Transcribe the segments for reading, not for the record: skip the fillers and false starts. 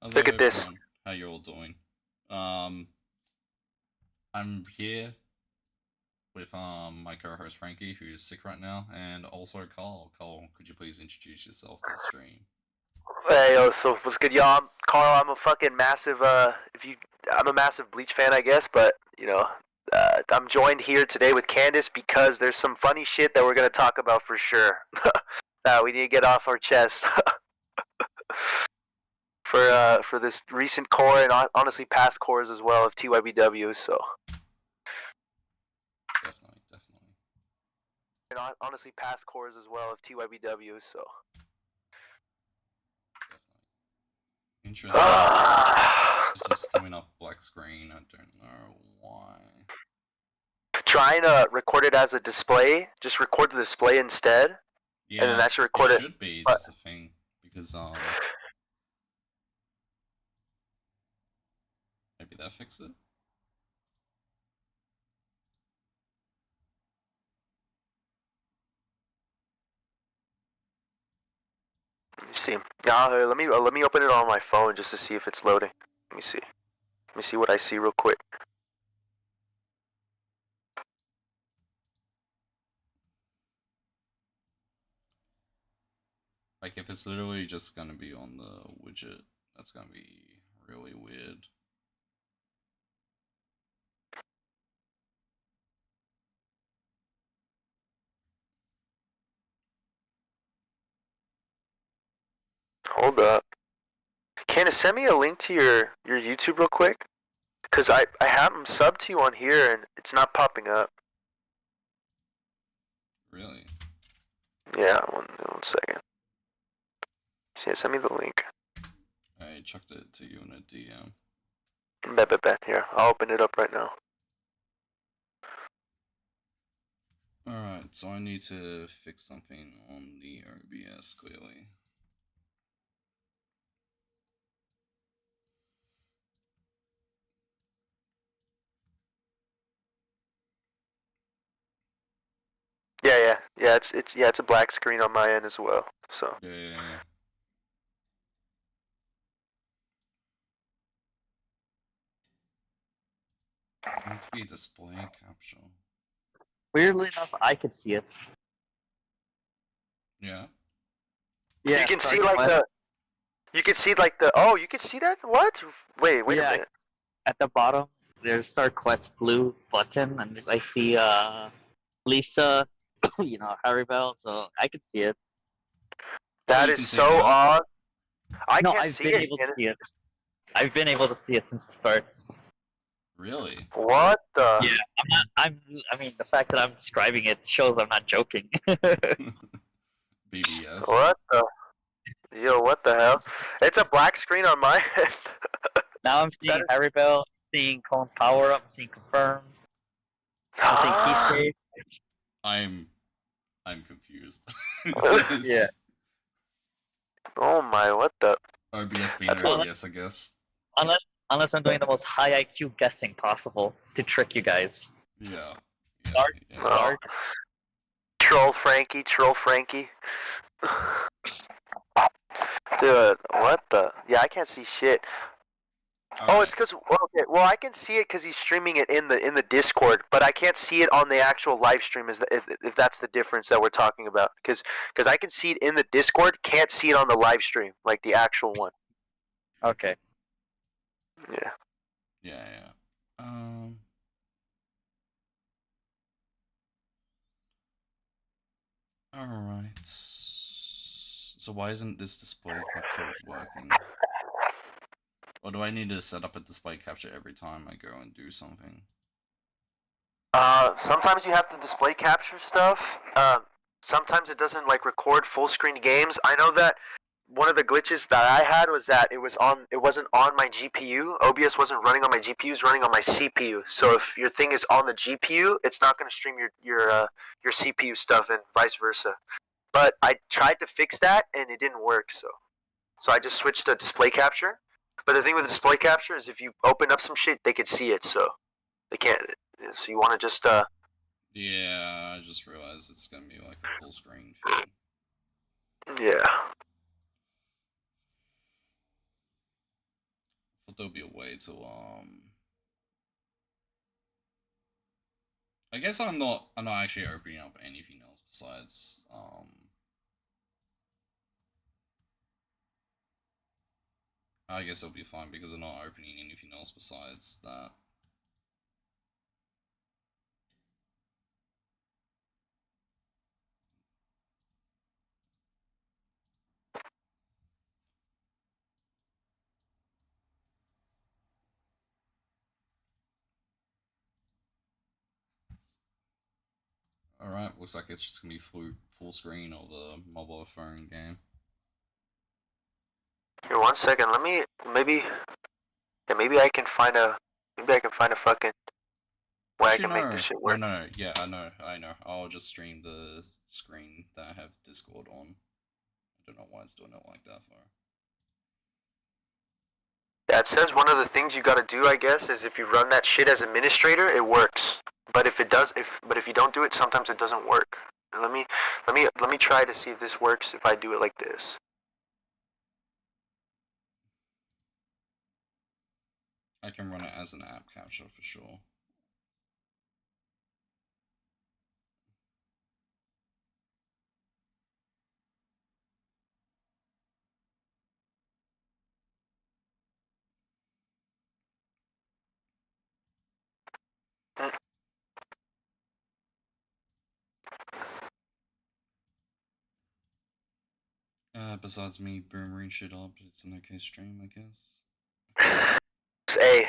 Hello Look at this. everyone, how you all doing? Um, I'm here with my co-host Frankie, who's sick right now, and also Carl. Carl, could you please introduce yourself to the stream? Hey, yo, so what's good, y'all? I'm Carl. I'm a fucking massive, I'm a massive Bleach fan, I guess, but, I'm joined here today with Candace because there's some funny shit that we're gonna talk about for sure. That we need to get off our chest. For this recent core and honestly past cores as well of TYBW, so. Definitely, definitely. And honestly past cores as well of TYBW, so. Definitely. Interesting. It's just coming up black screen, I don't know why. Try and record it as a display. Just record the display instead. Yeah, and then actually it record it. should be, that's the thing. Because, maybe that fix it? Let me see. Yeah, let me open it on my phone just to see if it's loading. Let me see. Let me see what I see real quick. Like, if it's literally just gonna be on the widget, that's gonna be really weird. Hold up. Candace, send me a link to your YouTube real quick. Cause I have them subbed to you on here and it's not popping up. Really? Yeah, one second. So yeah, send me the link. I chucked it to you in a DM. Bet. Here, I'll open it up right now. Alright, so I need to fix something on the OBS, clearly. Yeah. It's a black screen on my end as well. So. Yeah. I need to be display capture. Weirdly enough, I could see it. Yeah. Yeah, You can see Sergeant like West. the. You can see like the. Oh, you can see that? What? Wait a Yeah, minute. at the bottom, there's Star Quest blue button, and I see Lisa, Harry Bell, so I could see it. Oh, That you is can see it so now? odd. I No, can't I've see been it. able to see it. I've been able to see it since the start. Really? What the? Yeah, I mean, the fact that I'm describing it shows I'm not joking. BBS. What the? Yo, what the hell? It's a black screen on my end. Now I'm seeing Harry Bell, seeing Cone Power Up, seeing Confirm, I'm seeing Keyscape. I'm confused. Yeah. Oh my, what the? OBS being That's OBS, I guess. Unless I'm doing the most high IQ guessing possible to trick you guys. Yeah. Start. Yeah. Oh. Troll Frankie. Dude, what the? Yeah, I can't see shit. Oh, it's because okay. Well, I can see it because he's streaming it in the Discord, but I can't see it on the actual live stream. If that's the difference that we're talking about? Because I can see it in the Discord, can't see it on the live stream, like the actual one. Okay. Yeah. Yeah. Alright. So why isn't this display capture working? Or do I need to set up a display capture every time I go and do something? Sometimes you have to display capture stuff. Sometimes it doesn't like record full screen games. I know that one of the glitches that I had was that it wasn't on my GPU. OBS wasn't running on my GPU, it's running on my CPU. So if your thing is on the GPU, it's not going to stream your CPU stuff and vice versa. But I tried to fix that and it didn't work. So I just switched to display capture. But the thing with the display capture is if you open up some shit, they could see it. So they can't. So you want to just Yeah, I just realized it's gonna be like a full screen thing. Yeah. if there'll be a way to I guess I'm not actually opening up anything else besides I guess it'll be fine because I'm not opening anything else besides that. Alright, looks like it's just gonna be full screen of the mobile phone game. Here, 1 second. Let me maybe I can find a fucking way I can make this shit work. No. Yeah, I know. I'll just stream the screen that I have Discord on. I don't know why it's doing it like that for. Yeah, it says one of the things you gotta do, I guess, is if you run that shit as administrator, it works. But if you don't do it, sometimes it doesn't work. Let me try to see if this works if I do it like this. I can run it as an app capture for sure. Besides me boomering shit up, it's an okay stream, I guess. Hey,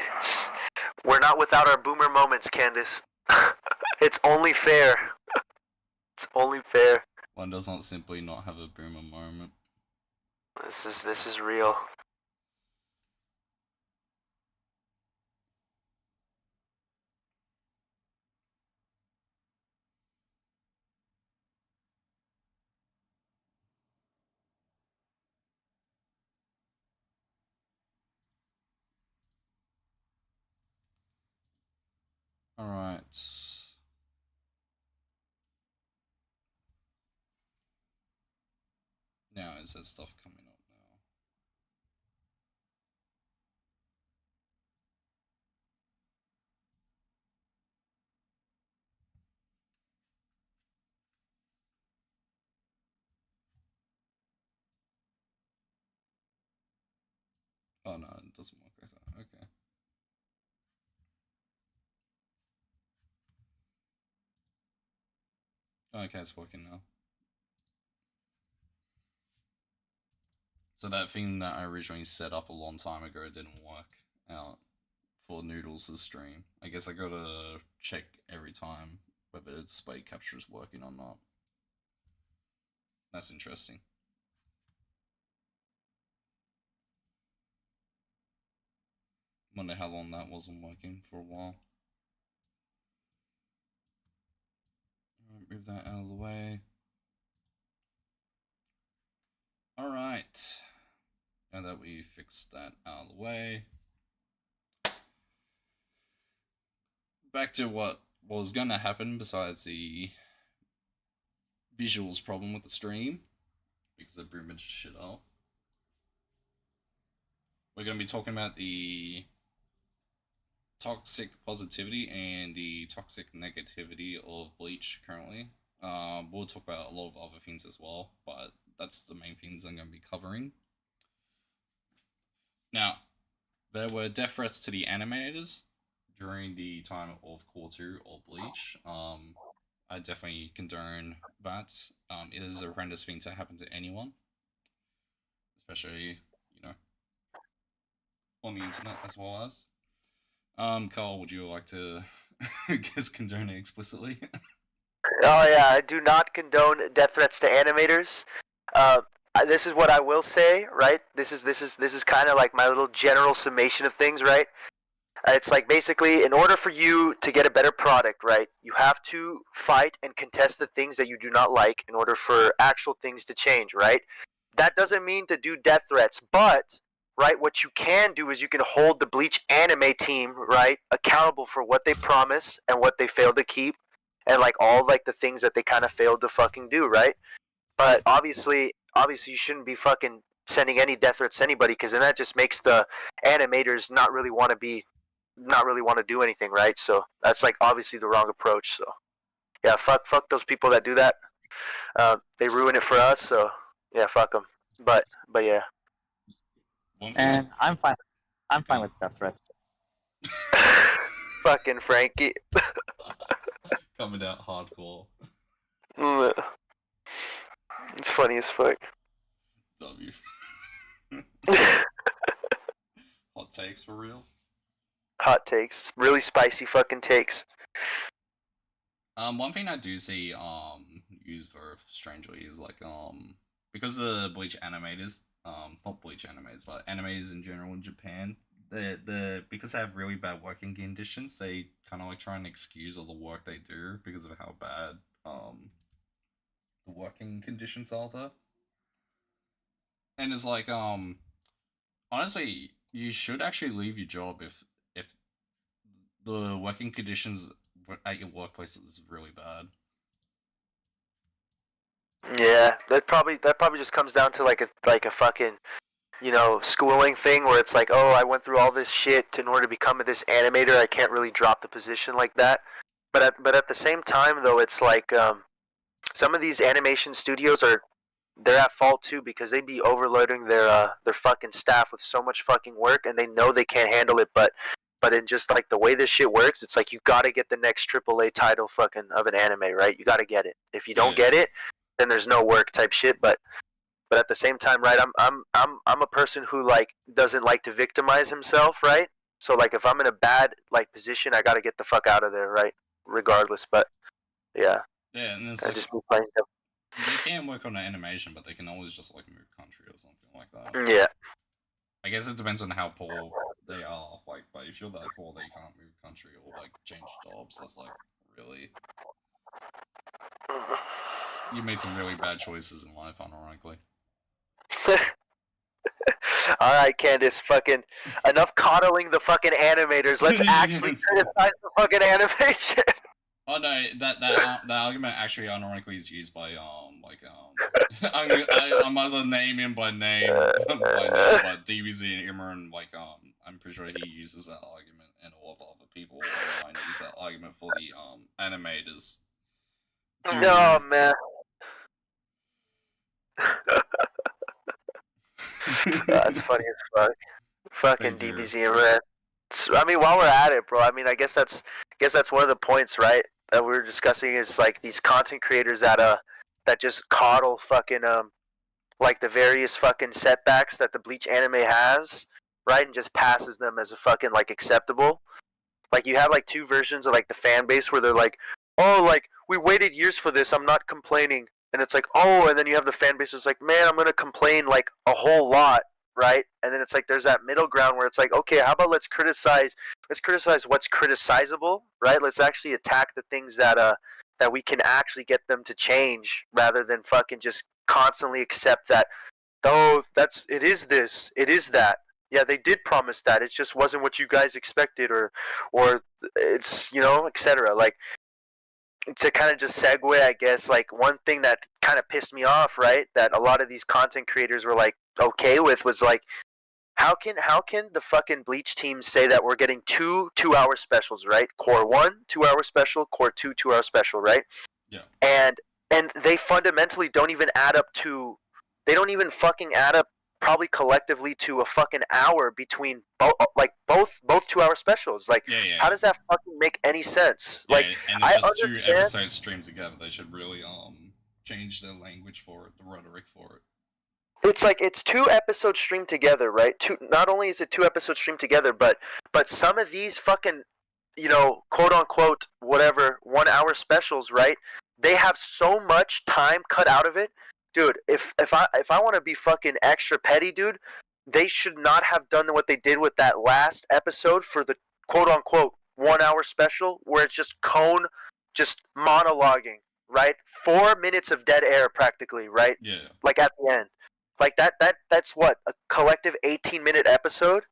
we're not without our boomer moments, Candace. It's only fair. It's only fair. One does not simply not have a boomer moment. This is real. Alright. Now is that stuff coming up now? Oh no, it doesn't work like that. Okay. Okay, it's working now. So that thing that I originally set up a long time ago didn't work out for Noodles' stream. I guess I gotta check every time whether the display capture is working or not. That's interesting. Wonder how long that wasn't working for a while. Move that out of the way. Alright. Now that we fixed that out of the way. Back to what was gonna happen besides the visuals problem with the stream. Because I boomed shit off. We're gonna be talking about the toxic positivity and the toxic negativity of Bleach currently. We'll talk about a lot of other things as well, but that's the main things I'm going to be covering. Now, there were death threats to the animators during the time of Core 2 or Bleach. I definitely condone that. It is a horrendous thing to happen to anyone, especially, on the internet as well as. Carl, would you like to guess condone it explicitly? Oh yeah, I do not condone death threats to animators. This is what I will say, right? This is kind of like my little general summation of things, right? It's like basically, in order for you to get a better product, right, you have to fight and contest the things that you do not like in order for actual things to change, right? That doesn't mean to do death threats, but right, what you can do is you can hold the Bleach anime team, right, accountable for what they promise and what they failed to keep, and like all like the things that they kind of failed to fucking do, right? But obviously you shouldn't be fucking sending any death threats to anybody, because then that just makes the animators not really want to do anything, right? So that's like obviously the wrong approach. So yeah, fuck those people that do that. They ruin it for us. So yeah, fuck them. But yeah. One thing And I'm fine. I'm fine Okay. with death threats. Fucking Frankie. coming out hardcore. It's funny as fuck. W. Hot takes for real. Hot takes, really spicy fucking takes. One thing I do see used very strangely is like because the Bleach animators, not Bleach animators, but animators in general in Japan, the because they have really bad working conditions, they kind of like try and excuse all the work they do because of how bad the working conditions are there. And it's like honestly, you should actually leave your job if the working conditions at your workplace is really bad. Yeah, that probably just comes down to like a fucking, schooling thing where it's like, oh, I went through all this shit in order to become this animator. I can't really drop the position like that. But at the same time though, it's like some of these animation studios they're at fault too, because they be overloading their fucking staff with so much fucking work, and they know they can't handle it. But in just like the way this shit works, it's like you gotta get the next AAA title fucking of an anime, right? You gotta get it. If you don't get it, then there's no work type shit. But at the same time, right? I'm a person who like doesn't like to victimize himself, right? So like if I'm in a bad like position, I gotta get the fuck out of there, right? Regardless, but yeah. Yeah, and it's I like just be playing them. they can work on an animation, but they can always just like move country or something like that. Yeah. I guess it depends on how poor they are. Like, but if you're that poor, they can't move country or like change jobs. That's like really you made some really bad choices in life, unironically. Alright, Candace, fucking enough coddling the fucking animators. Let's actually criticize the fucking animation. Oh no, that argument actually unironically is used by I might as well name him by name but DBZ and Imran, like I'm pretty sure he uses that argument, and all of other people online use that argument for the animators. Oh man. That's funny as fuck. Fucking DBZ, man. I mean, while we're at it, bro. I mean, I guess that's one of the points, right? That we were discussing is like these content creators that just coddle fucking like the various fucking setbacks that the Bleach anime has, right? And just passes them as a fucking like acceptable. Like you have like two versions of like the fan base where they're like, oh, like we waited years for this. I'm not complaining. And it's like, oh, and then you have the fan base that's like, man, I'm gonna complain like a whole lot, right? And then it's like there's that middle ground where it's like, okay, how about let's criticize what's criticizable, right? Let's actually attack the things that we can actually get them to change, rather than fucking just constantly accept that, oh, it is this, it is that. Yeah, they did promise that. It just wasn't what you guys expected, or it's etc. Like, to kind of just segue, I guess, like one thing that kind of pissed me off, right? That a lot of these content creators were like okay with was like, how can the fucking Bleach team say that we're getting two 2-hour specials, right? Core 1 2-hour special, Core 2 2-hour special, right? Yeah. And they fundamentally don't even add up to. They don't even fucking add up probably collectively to a fucking hour between both 2-hour specials. Like, how does that fucking make any sense? Yeah, like, and it's just two episodes streamed together. They should really change the language for it, the rhetoric for it. It's like it's 2 episodes streamed together, right? Not only is it 2 episodes streamed together, but some of these fucking, quote unquote whatever 1-hour specials, right? They have so much time cut out of it. Dude, if I want to be fucking extra petty, dude, they should not have done what they did with that last episode for the quote unquote 1-hour special, where it's just Cone just monologuing, right? 4 minutes of dead air practically, right? Yeah. Like at the end. Like that's what, a collective 18-minute episode.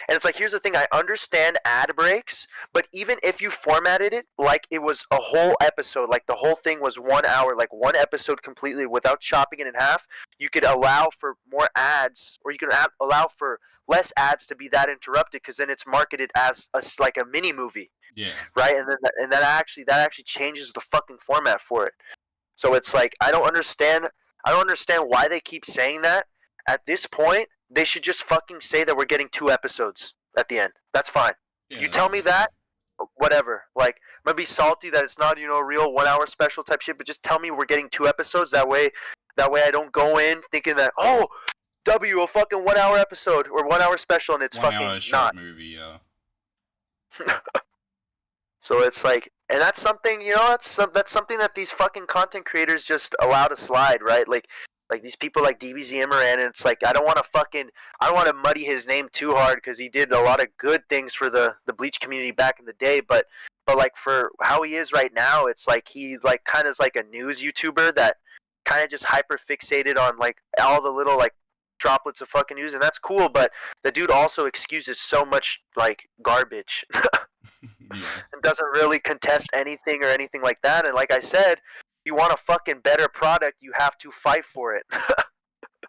And it's like, here's the thing, I understand ad breaks, but even if you formatted it like it was a whole episode, like the whole thing was 1 hour, like one episode completely without chopping it in half, you could allow for more ads, or you could allow for less ads to be that interrupted, because then it's marketed as like a mini movie, Yeah. right? And then that actually changes the fucking format for it. So it's like, I don't understand why they keep saying that. At this point, they should just fucking say that we're getting 2 episodes at the end. That's fine. Yeah, You tell me that, whatever. Like, I'm gonna be salty that it's not, a real 1 hour special type shit, but just tell me we're getting 2 episodes. That way I don't go in thinking that, oh, a fucking 1 hour episode or 1 hour special, and it's 1 hour fucking short not. movie, yeah. So it's like, and that's something, that's something that these fucking content creators just allow to slide, right? Like these people like DBZ Imran, and it's like, I don't want to muddy his name too hard, because he did a lot of good things for the Bleach community back in the day, but like for how he is right now, it's like he like kind of is like a news YouTuber that kind of just hyper fixated on like all the little like droplets of fucking news, and that's cool, but the dude also excuses so much like garbage. Yeah. And doesn't really contest anything or anything like that. And like I said, you want a fucking better product, you have to fight for it.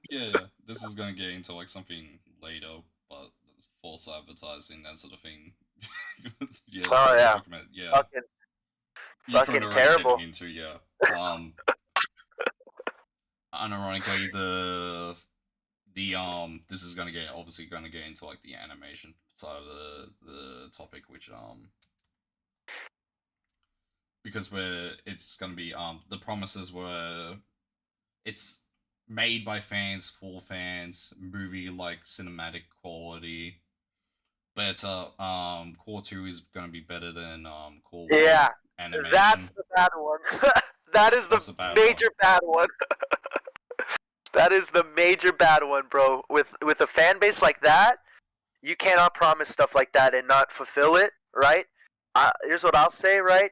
Yeah, this is gonna get into like something later, but false advertising, that sort of thing. Yeah. Oh, yeah. Yeah. Fucking terrible. Into, yeah. Unironically, this is obviously gonna get into like the animation side of the topic, which because it's gonna be the promises were, it's made by fans for fans, movie like cinematic quality, better. Core 2 is gonna be better than Core 1 Yeah, animation. that's the bad one. That is the major bad one. That is the major bad one, bro. With a fan base like that, you cannot promise stuff like that and not fulfill it, right? Here's what I'll say, right?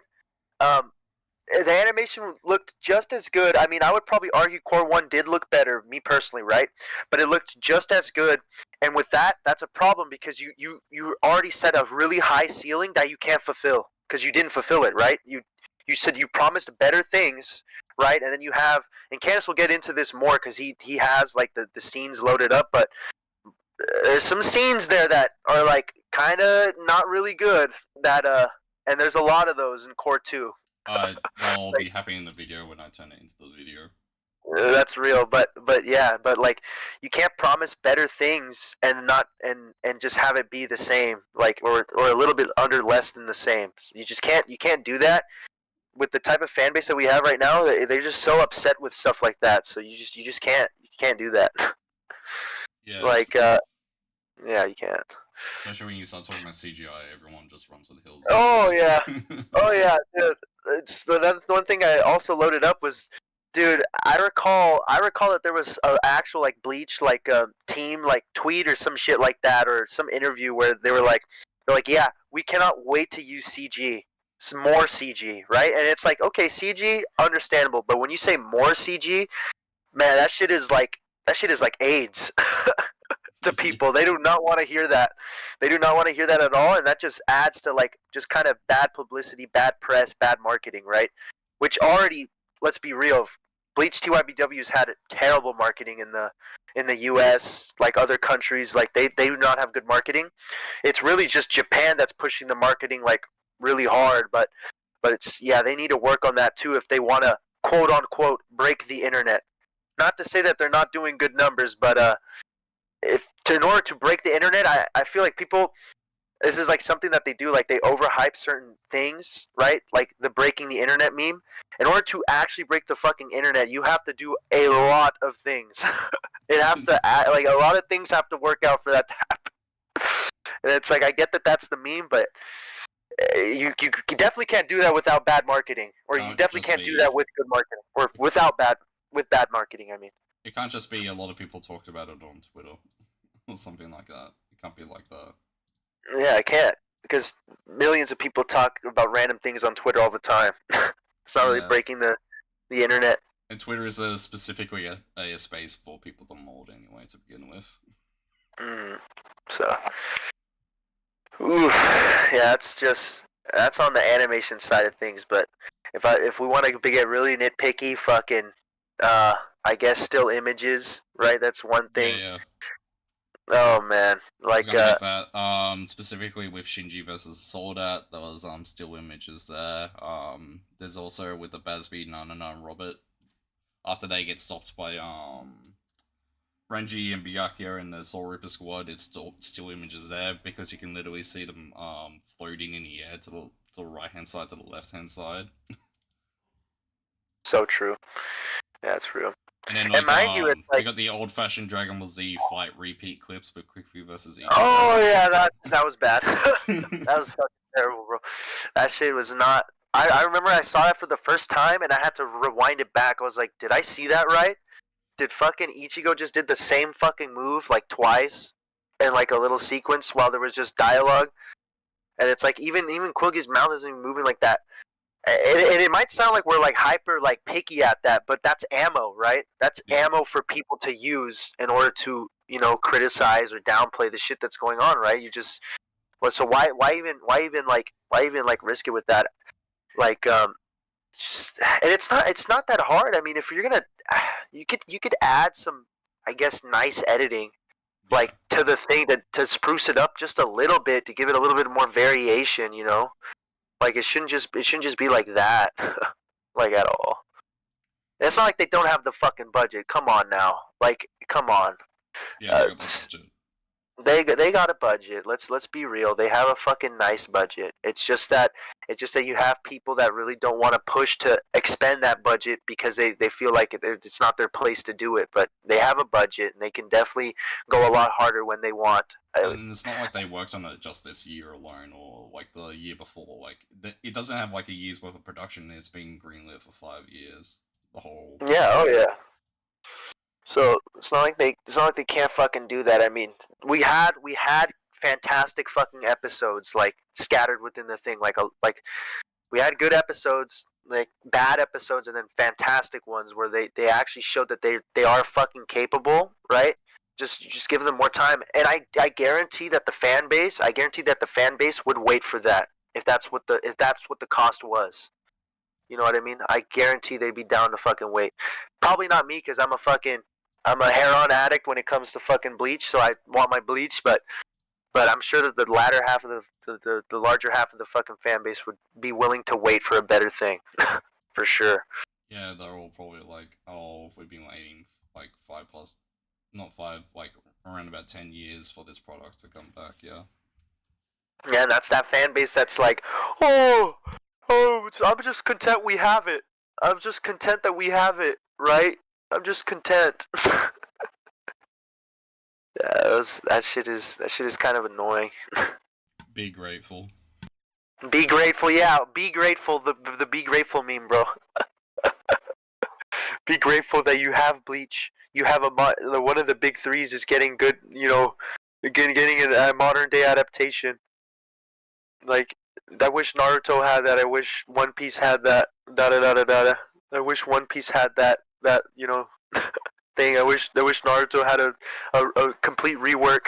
The animation looked just as good. I mean, I would probably argue Core 1 did look better, me personally, right? But it looked just as good. And with that, that's a problem, because you already set a really high ceiling that you can't fulfill, because you didn't fulfill it, right? You said you promised better things, right? And then you have, and Candace will get into this more, because he has like the scenes loaded up, but there's some scenes there that are like kind of not really good, that and there's a lot of those in Core 2. I'll be happy in the video when I turn it into the video. That's real, but yeah, but like, you can't promise better things and not and just have it be the same, like, or a little bit under less than the same. You just can't do that with the type of fan base that we have right now. They're just so upset with stuff like that. So you just can't do that. Yeah. Like, yeah, you can't. Especially when you start talking about CGI, everyone just runs for the hills. Oh yeah, oh yeah, dude. That's the one thing I also loaded up was, dude, I recall that there was an actual like Bleach like team like tweet or some shit like that, or some interview where they're like, yeah, we cannot wait to use CG, some more CG, right? And it's like, okay, CG, understandable, but when you say more CG, man, that shit is like AIDS. To people, they do not want to hear that. They do not want to hear that at all, and that just adds to like just kind of bad publicity, bad press, bad marketing, right? Which already, let's be real, Bleach TYBW's had terrible marketing in the U.S., like other countries, like they do not have good marketing. It's really just Japan that's pushing the marketing like really hard, but it's, yeah, they need to work on that too if they want to quote unquote break the internet. Not to say that they're not doing good numbers, but in order to break the internet, I feel like people, this is like something that they do, like they overhype certain things, right? Like the breaking the internet meme. In order to actually break the fucking internet, you have to do a lot of things. It has to, like, a lot of things have to work out for that to happen. And it's like, I get that that's the meme, but you definitely can't do that without bad marketing, or you definitely can't do that with good marketing, or with bad marketing. I mean, it can't just be a lot of people talked about it on Twitter or something like that. It can't be like that. Yeah, I can't, because millions of people talk about random things on Twitter all the time. It's not really breaking the internet. And Twitter is specifically a space for people to mold anyway to begin with. So, oof, yeah, that's on the animation side of things. But if we want to get really nitpicky, fucking, I guess still images, right? That's one thing. Yeah. Oh man, I was like gonna get that. Specifically with Shinji versus Soldat, there was still images there. There's also with the Basby Nana Robert after they get stopped by Renji and Byakuya and the Soul Reaper squad, it's still images there because you can literally see them floating in the air to the right hand side to the left hand side. so true. Yeah, it's real. And then like, mind you, it's like, we got the old fashioned Dragon Ball Z fight repeat clips with Quickview versus Eevee. Oh yeah, that was bad. That was fucking terrible, bro. That shit was not. I remember I saw that for the first time and I had to rewind it back. I was like, did I see that right? Did fucking Ichigo just did the same fucking move like twice in like a little sequence while there was just dialogue? And it's like even Quiggy's mouth isn't even moving like that. And it might sound like we're like hyper like picky at that, but that's ammo, right? That's ammo for people to use in order to, you know, criticize or downplay the shit that's going on, right? You just so why even risk it with that? Like just, and it's not that hard. I mean, if you're gonna you could add some, I guess, nice editing like to the thing to spruce it up just a little bit to give it a little bit more variation, you know? Like it shouldn't just be like that, like at all. And it's not like they don't have the fucking budget. Come on now, like come on. Yeah, They got a budget. Let's be real. They have a fucking nice budget. It's just that you have people that really don't want to push to expend that budget because they feel like it's not their place to do it. But they have a budget and they can definitely go a lot harder when they want. And it's not like they worked on it just this year alone or like the year before. Like it doesn't have like a year's worth of production. It's been greenlit for 5 years. The whole oh yeah. So it's not like they can't fucking do that. I mean, we had fantastic fucking episodes like scattered within the thing. Like we had good episodes, like bad episodes, and then fantastic ones where they actually showed that they are fucking capable, right? Just give them more time, and I guarantee that the fan base would wait for that if that's what the cost was. You know what I mean? I guarantee they'd be down to fucking wait. Probably not me because I'm a heroin addict when it comes to fucking Bleach, so I want my Bleach, but I'm sure that the latter half of the larger half of the fucking fan base would be willing to wait for a better thing, for sure. Yeah, they're all probably like, oh, we've been waiting like 5 plus, not 5, like around about 10 years for this product to come back. Yeah. Yeah, and that's that fan base that's like, oh, I'm just content we have it. I'm just content that we have it, right? I'm just content. Yeah, that shit is kind of annoying. Be grateful. Be grateful, yeah. Be grateful. The be grateful meme, bro. Be grateful that you have Bleach. You have one of the big threes is getting good. You know, getting a modern day adaptation. Like, I wish Naruto had that. I wish One Piece had that. Da da da da da. I wish One Piece had that. You know. Thing. I wish Naruto had a complete rework.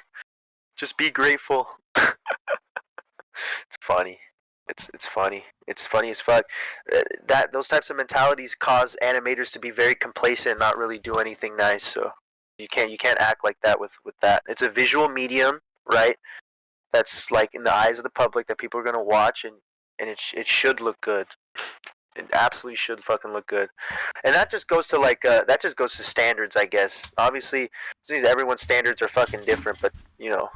Just be grateful. It's funny. It's funny. It's funny as fuck. That those types of mentalities cause animators to be very complacent and not really do anything nice. So you can't act like that with that. It's a visual medium, right? That's like in the eyes of the public that people are gonna watch, and it should look good. It absolutely should fucking look good, and that just goes to standards, I guess. Obviously, everyone's standards are fucking different, but you know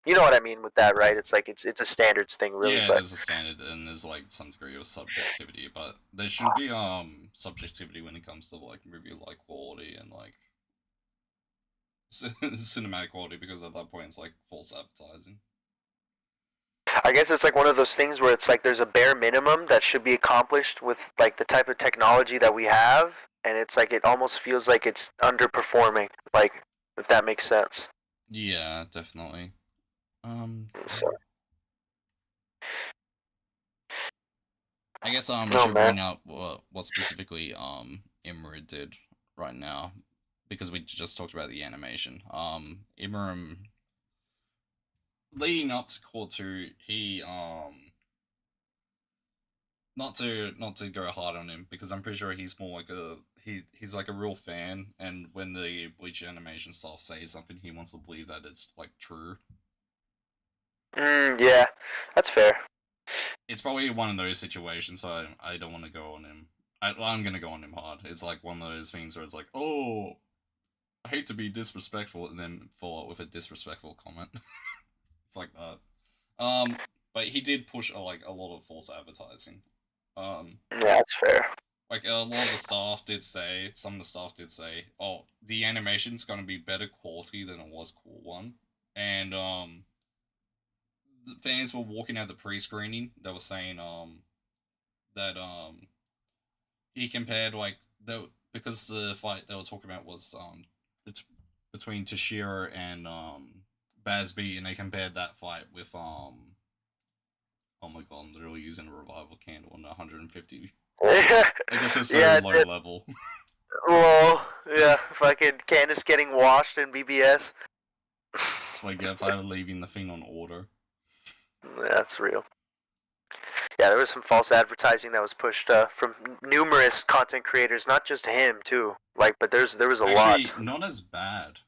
what I mean with that, right? It's like it's a standards thing, really. Yeah, but there's a standard and there's like some degree of subjectivity, but there shouldn't be subjectivity when it comes to like review like quality and like cinematic quality, because at that point it's like false advertising. I guess it's like one of those things where it's like there's a bare minimum that should be accomplished with like the type of technology that we have, and it's like it almost feels like it's underperforming, like, if that makes sense. Yeah, definitely. So I guess we Oh should man. bring up what specifically Imra did right now, because we just talked about the animation. Imra, leading up to Core 2, he not to go hard on him, because I'm pretty sure he's more like he's like a real fan, and when the Bleach animation staff says something, he wants to believe that it's like true. Yeah, that's fair. It's probably one of those situations, so I don't want to go on him. I'm gonna go on him hard. It's like one of those things where it's like, oh, I hate to be disrespectful, and then follow up with a disrespectful comment. It's like that. But he did push like a lot of false advertising. Yeah, that's fair. Like a lot of the staff did say, some of the staff did say, oh, the animation's gonna be better quality than it was Core 1, and the fans were walking out the pre-screening. They were saying that he compared like the because the fight they were talking about was between Toshiro and Basby, and they compared that fight with oh my god, I'm literally using a revival candle on 150. I guess it's so Yeah, low level. well, yeah, fucking Candace getting washed in BBS. Like if I were leaving the thing on order. Yeah, that's real. Yeah, there was some false advertising that was pushed from numerous content creators, not just him too. Like, but there was a Actually, lot. not as bad.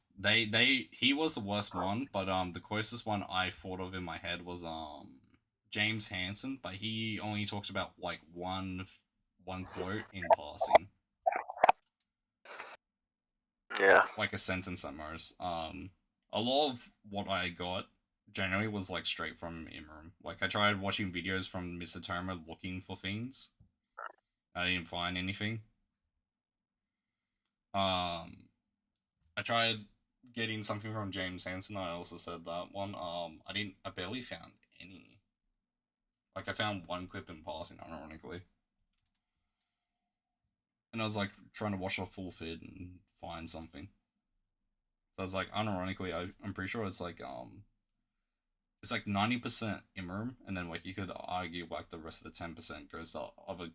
He was the worst one, but the closest one I thought of in my head was James Hansen, but he only talks about like one quote in passing, Yeah. like a sentence at most. A lot of what I got generally was like straight from Imram. Like I tried watching videos from Mr. Tomer looking for things. I didn't find anything. I tried getting something from James Hansen. I also said that one. I barely found any. Like I found one clip in passing, ironically, and I was like trying to watch a full vid and find something. So I was like, unironically, I'm pretty sure it's like 90% Imram, and then like you could argue like the rest of the 10% goes to other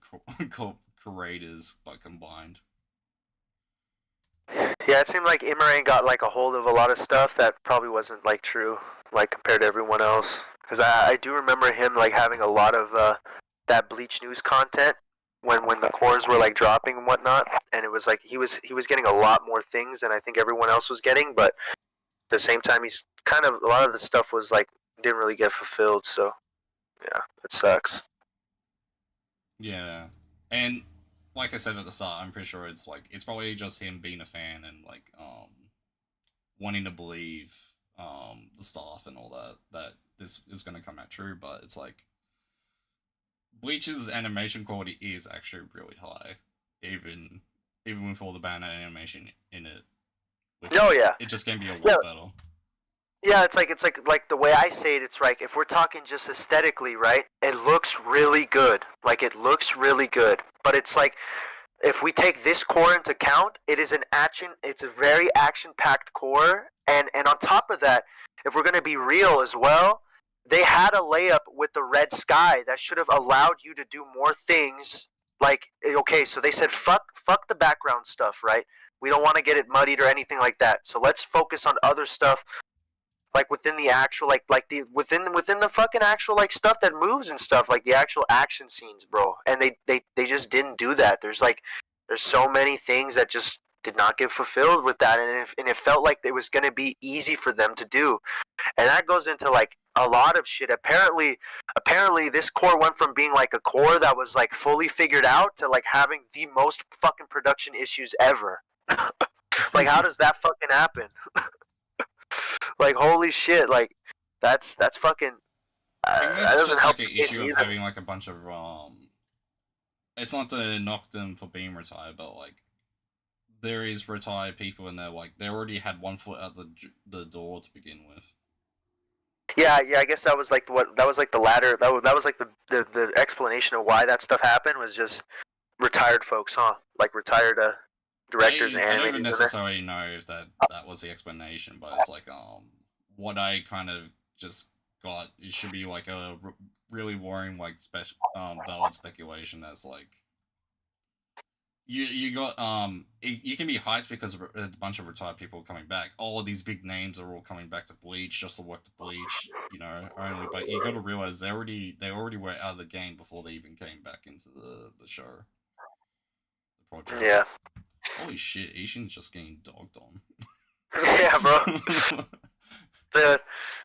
creators, but combined. Yeah, it seemed like Imran got like a hold of a lot of stuff that probably wasn't like true, like compared to everyone else. Because I do remember him like having a lot of that Bleach news content when the cores were like dropping and whatnot, and it was like he was getting a lot more things than I think everyone else was getting. But at the same time, he's kind of a lot of the stuff was like didn't really get fulfilled. So yeah, it sucks. Yeah, and like I said at the start, I'm pretty sure it's probably just him being a fan and like wanting to believe the staff and all that this is going to come out true, but it's like Bleach's animation quality is actually really high, even with all the bad animation in it. Which Oh yeah, it just can be a lot yeah. better. Yeah, it's like the way I say it, it's like if we're talking just aesthetically, right? It looks really good. Like it looks really good. But it's like if we take this core into account, it is an action it's a very action packed core, and on top of that, if we're gonna be real as well, they had a layup with the red sky that should have allowed you to do more things. Like okay, so they said fuck the background stuff, right? We don't want to get it muddied or anything like that. So let's focus on other stuff like within the actual like the within the fucking actual like stuff that moves and stuff like the actual action scenes, bro. And they just didn't do that. There's so many things that just did not get fulfilled with that, and it felt like it was going to be easy for them to do. And that goes into like a lot of shit. Apparently this core went from being like a core that was like fully figured out to like having the most fucking production issues ever. Like how does that fucking happen? Like holy shit, like that's fucking I think that that's doesn't just help like an the case issue of either. having like a bunch of It's not to knock them for being retired, but like there is retired people, and they're like they already had one foot out the door to begin with. Yeah, I guess that was like what that was like the ladder. That was like the explanation of why that stuff happened was just retired folks, huh? Like retired directors and I don't even animators in there. necessarily know if that was the explanation, but it's like what I kind of just God, it should be like a really worrying like valid speculation that's like you got you can be hyped because a bunch of retired people are coming back. All these big names are all coming back to Bleach just to work the Bleach, only. But you got to realize they already were out of the game before they even came back into the show, the project. Yeah. Holy shit, Ishin's just getting dogged on. Yeah, bro. Dude.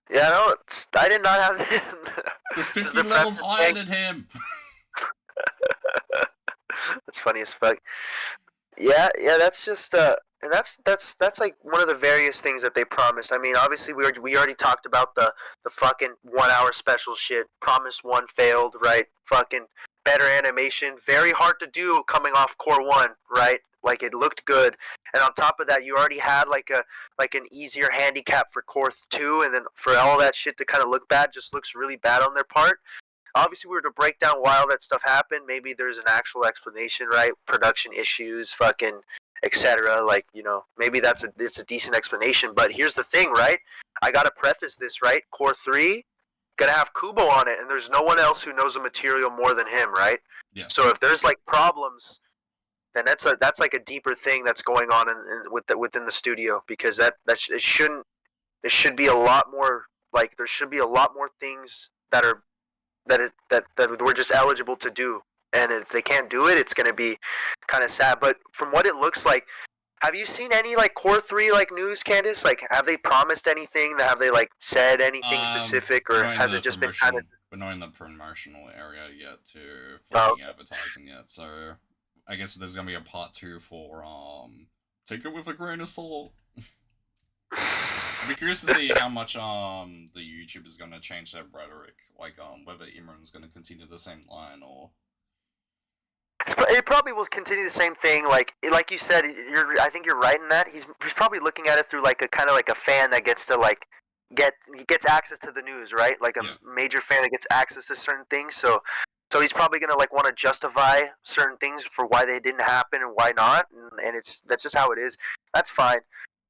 Yeah, no, I did not have it. We're 50 levels higher than him. That's funny as fuck. Yeah, that's just and that's like one of the various things that they promised. I mean, obviously we already talked about the fucking 1 hour special shit. Promised one, failed, right? Fucking better animation, very hard to do coming off Core 1, right? Like it looked good. And on top of that, you already had like an easier handicap for Core 2, and then for all that shit to kind of look bad just looks really bad on their part. Obviously, we were to break down why all that stuff happened. Maybe there's an actual explanation, right? Production issues, fucking, etc. Like, maybe it's a decent explanation. But here's the thing, right? I gotta preface this, right? Core 3 gonna have Kubo on it, and there's no one else who knows the material more than him, right? Yeah. So if there's like problems, then that's like a deeper thing that's going on within the studio, because it should be a lot more, like there should be a lot more things that we're just eligible to do, and if they can't do it, it's gonna be kind of sad. But from what it looks like, have you seen any like Core 3 like news, Candace? Like, have they promised anything? Have they like said anything specific, or has it just been kind of? We're not in the promotional area yet to advertising yet, so I guess there's gonna be a part 2 for take it with a grain of salt. I'd be curious to see how much the YouTube is gonna change their rhetoric, like whether Imran's gonna continue the same line or. It probably will continue the same thing. Like you said, I think you're right in that. He's probably looking at it through like a kind of like a fan that gets to like gets access to the news, right? Like a major fan that gets access to certain things. So he's probably gonna like want to justify certain things for why they didn't happen and why not, and that's just how it is. That's fine.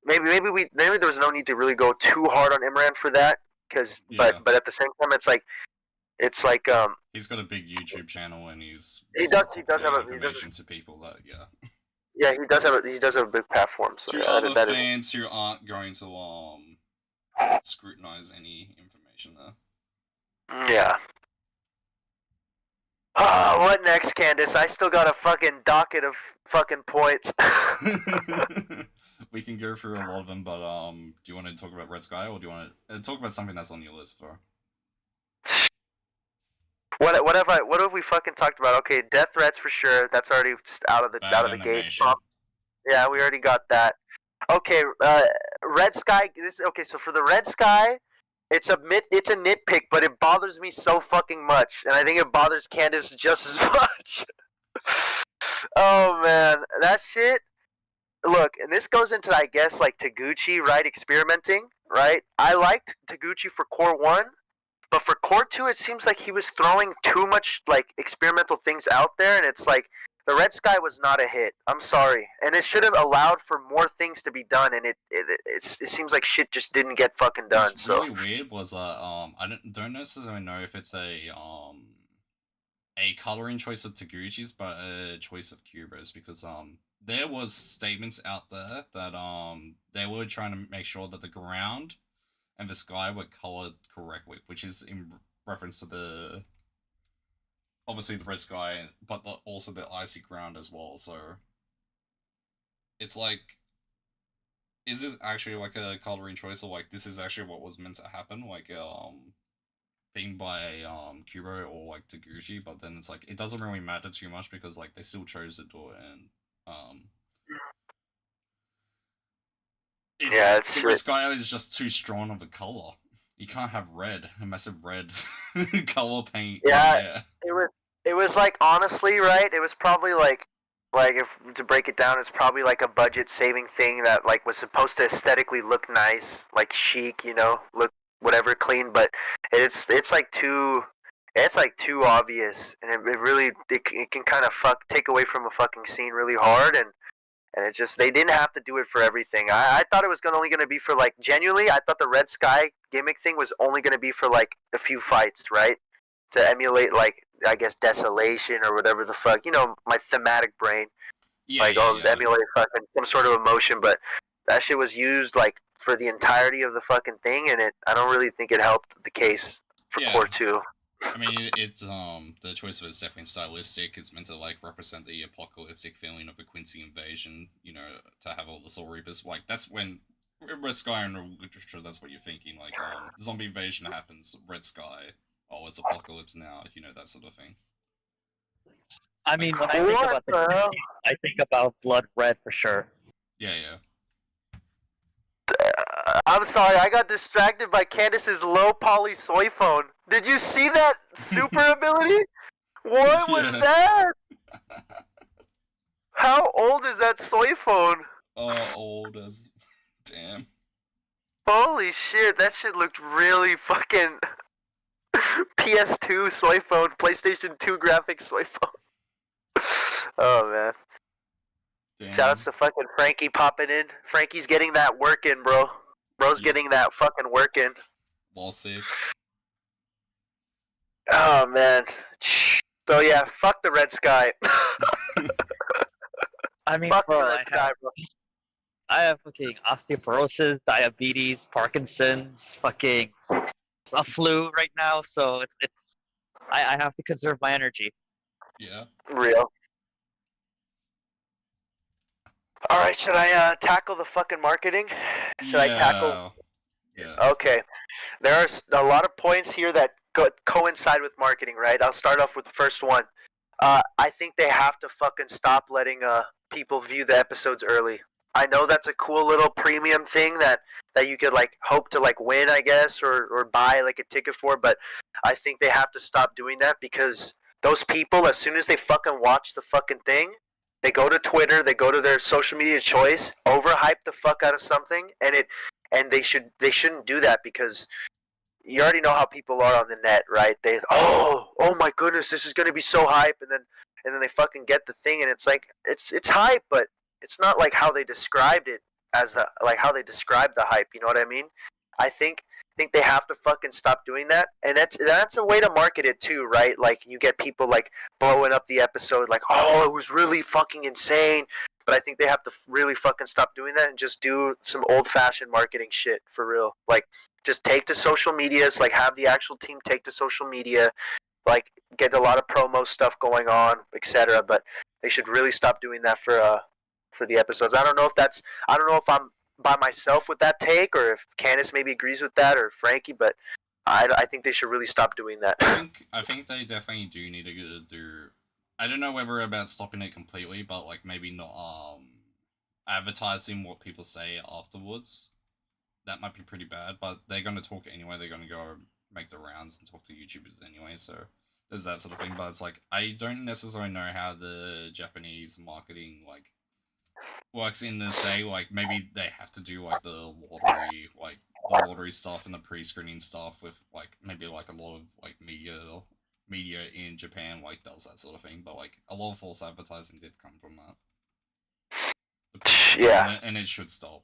Maybe there was no need to really go too hard on Imran for that, but at the same time it's like he's got a big YouTube channel and he does have information to people that yeah, he does have a big platform. So to other fans who aren't going to scrutinize any information there. Yeah. What next, Candace? I still got a fucking docket of fucking points. We can go through a lot of them, but do you want to talk about Red Sky, or do you want to talk about something that's on your list for? What have we fucking talked about? Okay, death threats for sure. That's already just out of the gate. Yeah, we already got that. Okay, Red Sky. Okay, so for the Red Sky, it's a nitpick, but it bothers me so fucking much, and I think it bothers Candace just as much. Oh man, that shit. Look, and this goes into, I guess, like Taguchi, right? Experimenting, right? I liked Taguchi for Core 1, but for Core 2, it seems like he was throwing too much, like, experimental things out there, and it's like, the Red Sky was not a hit. I'm sorry. And it should have allowed for more things to be done, and it seems like shit just didn't get fucking done. What's really weird was, I don't necessarily know if it's a coloring choice of Taguchi's, but a choice of Kubo's, because, there was statements out there that they were trying to make sure that the ground and the sky were colored correctly, which is in reference to obviously the red sky, but also the icy ground as well. So it's like, is this actually like a coloring choice, or like this is actually what was meant to happen, like being by Kubo or like Taguchi? But then it's like it doesn't really matter too much because like they still chose to do it, and the red sky is just too strong of a color. You can't have red, a massive red color paint. Yeah, it was like, honestly, right? It was probably like if to break it down, it's probably like a budget saving thing that like was supposed to aesthetically look nice, like chic, look whatever clean, but it's like too obvious, and it really can kind of take away from a fucking scene really hard, and And it's just they didn't have to do it for everything. I thought it was only gonna be for like genuinely. I thought the Red Sky gimmick thing was only gonna be for like a few fights, right? To emulate like I guess desolation or whatever the fuck. You know, my thematic brain Yeah, like yeah, yeah. emulate fucking some sort of emotion, but that shit was used like for the entirety of the fucking thing, and I don't really think it helped the case for Yeah. Core 2. I mean, it's the choice of it's definitely stylistic. It's meant to like represent the apocalyptic feeling of a Quincy invasion. You know, to have all the Soul Reapers. Like that's when Red Sky in literature. That's what you're thinking. Like, zombie invasion happens. Red Sky. Oh, it's apocalypse now. You know, that sort of thing. I mean, when I think about the I think about Blood Red for sure. Yeah, yeah. I'm sorry, I got distracted by Candace's low poly soy phone. Did you see that super ability? What was that? How old is that soy phone? Oh, old as damn. Holy shit, that shit looked really fucking PS2 soy phone, PlayStation 2 graphics soy phone. Oh man. Damn. Shoutouts to fucking Frankie popping in. Frankie's getting that work in, bro. Bro's getting that fucking work in. Wall sick. Oh man. So yeah, fuck the Red Sky. I mean, fuck bro, the Red Sky, bro. I have fucking osteoporosis, diabetes, Parkinson's, fucking a flu right now, so I have to conserve my energy. Yeah. Real. Alright, should I tackle the fucking marketing? Should I tackle... Yeah. Okay. There are a lot of points here that coincide with marketing, right? I'll start off with the first one. I think they have to fucking stop letting people view the episodes early. I know that's a cool little premium thing that you could like hope to like win, I guess, or buy like a ticket for, but I think they have to stop doing that because those people, as soon as they fucking watch the fucking thing, they go to Twitter, they go to their social media choice, overhype the fuck out of something, and they shouldn't do that because you already know how people are on the net, right? Oh my goodness, this is gonna be so hype, and then they fucking get the thing, and it's like it's hype, but it's not like how they described it as how they described the hype. You know what I mean? I think they have to fucking stop doing that, and that's a way to market it too, right? Like you get people like blowing up the episode, like oh it was really fucking insane. But I think they have to really fucking stop doing that and just do some old fashioned marketing shit for real. Like just take to social medias, like have the actual team take to social media, like get a lot of promo stuff going on, etc. But they should really stop doing that for the episodes. I don't know if I'm by myself with that take, or if Candace maybe agrees with that, or Frankie, but I think they should really stop doing that. I think they definitely do need to do. I don't know whether about stopping it completely, but like maybe not advertising what people say afterwards. That might be pretty bad, but they're going to talk anyway. They're going to go make the rounds and talk to YouTubers anyway, so there's that sort of thing. But it's like I don't necessarily know how the Japanese marketing like works in the say like maybe they have to do like the lottery stuff and the pre-screening stuff with like maybe like a lot of like media in Japan like does that sort of thing, but like a lot of false advertising did come from that. Yeah, and it should stop.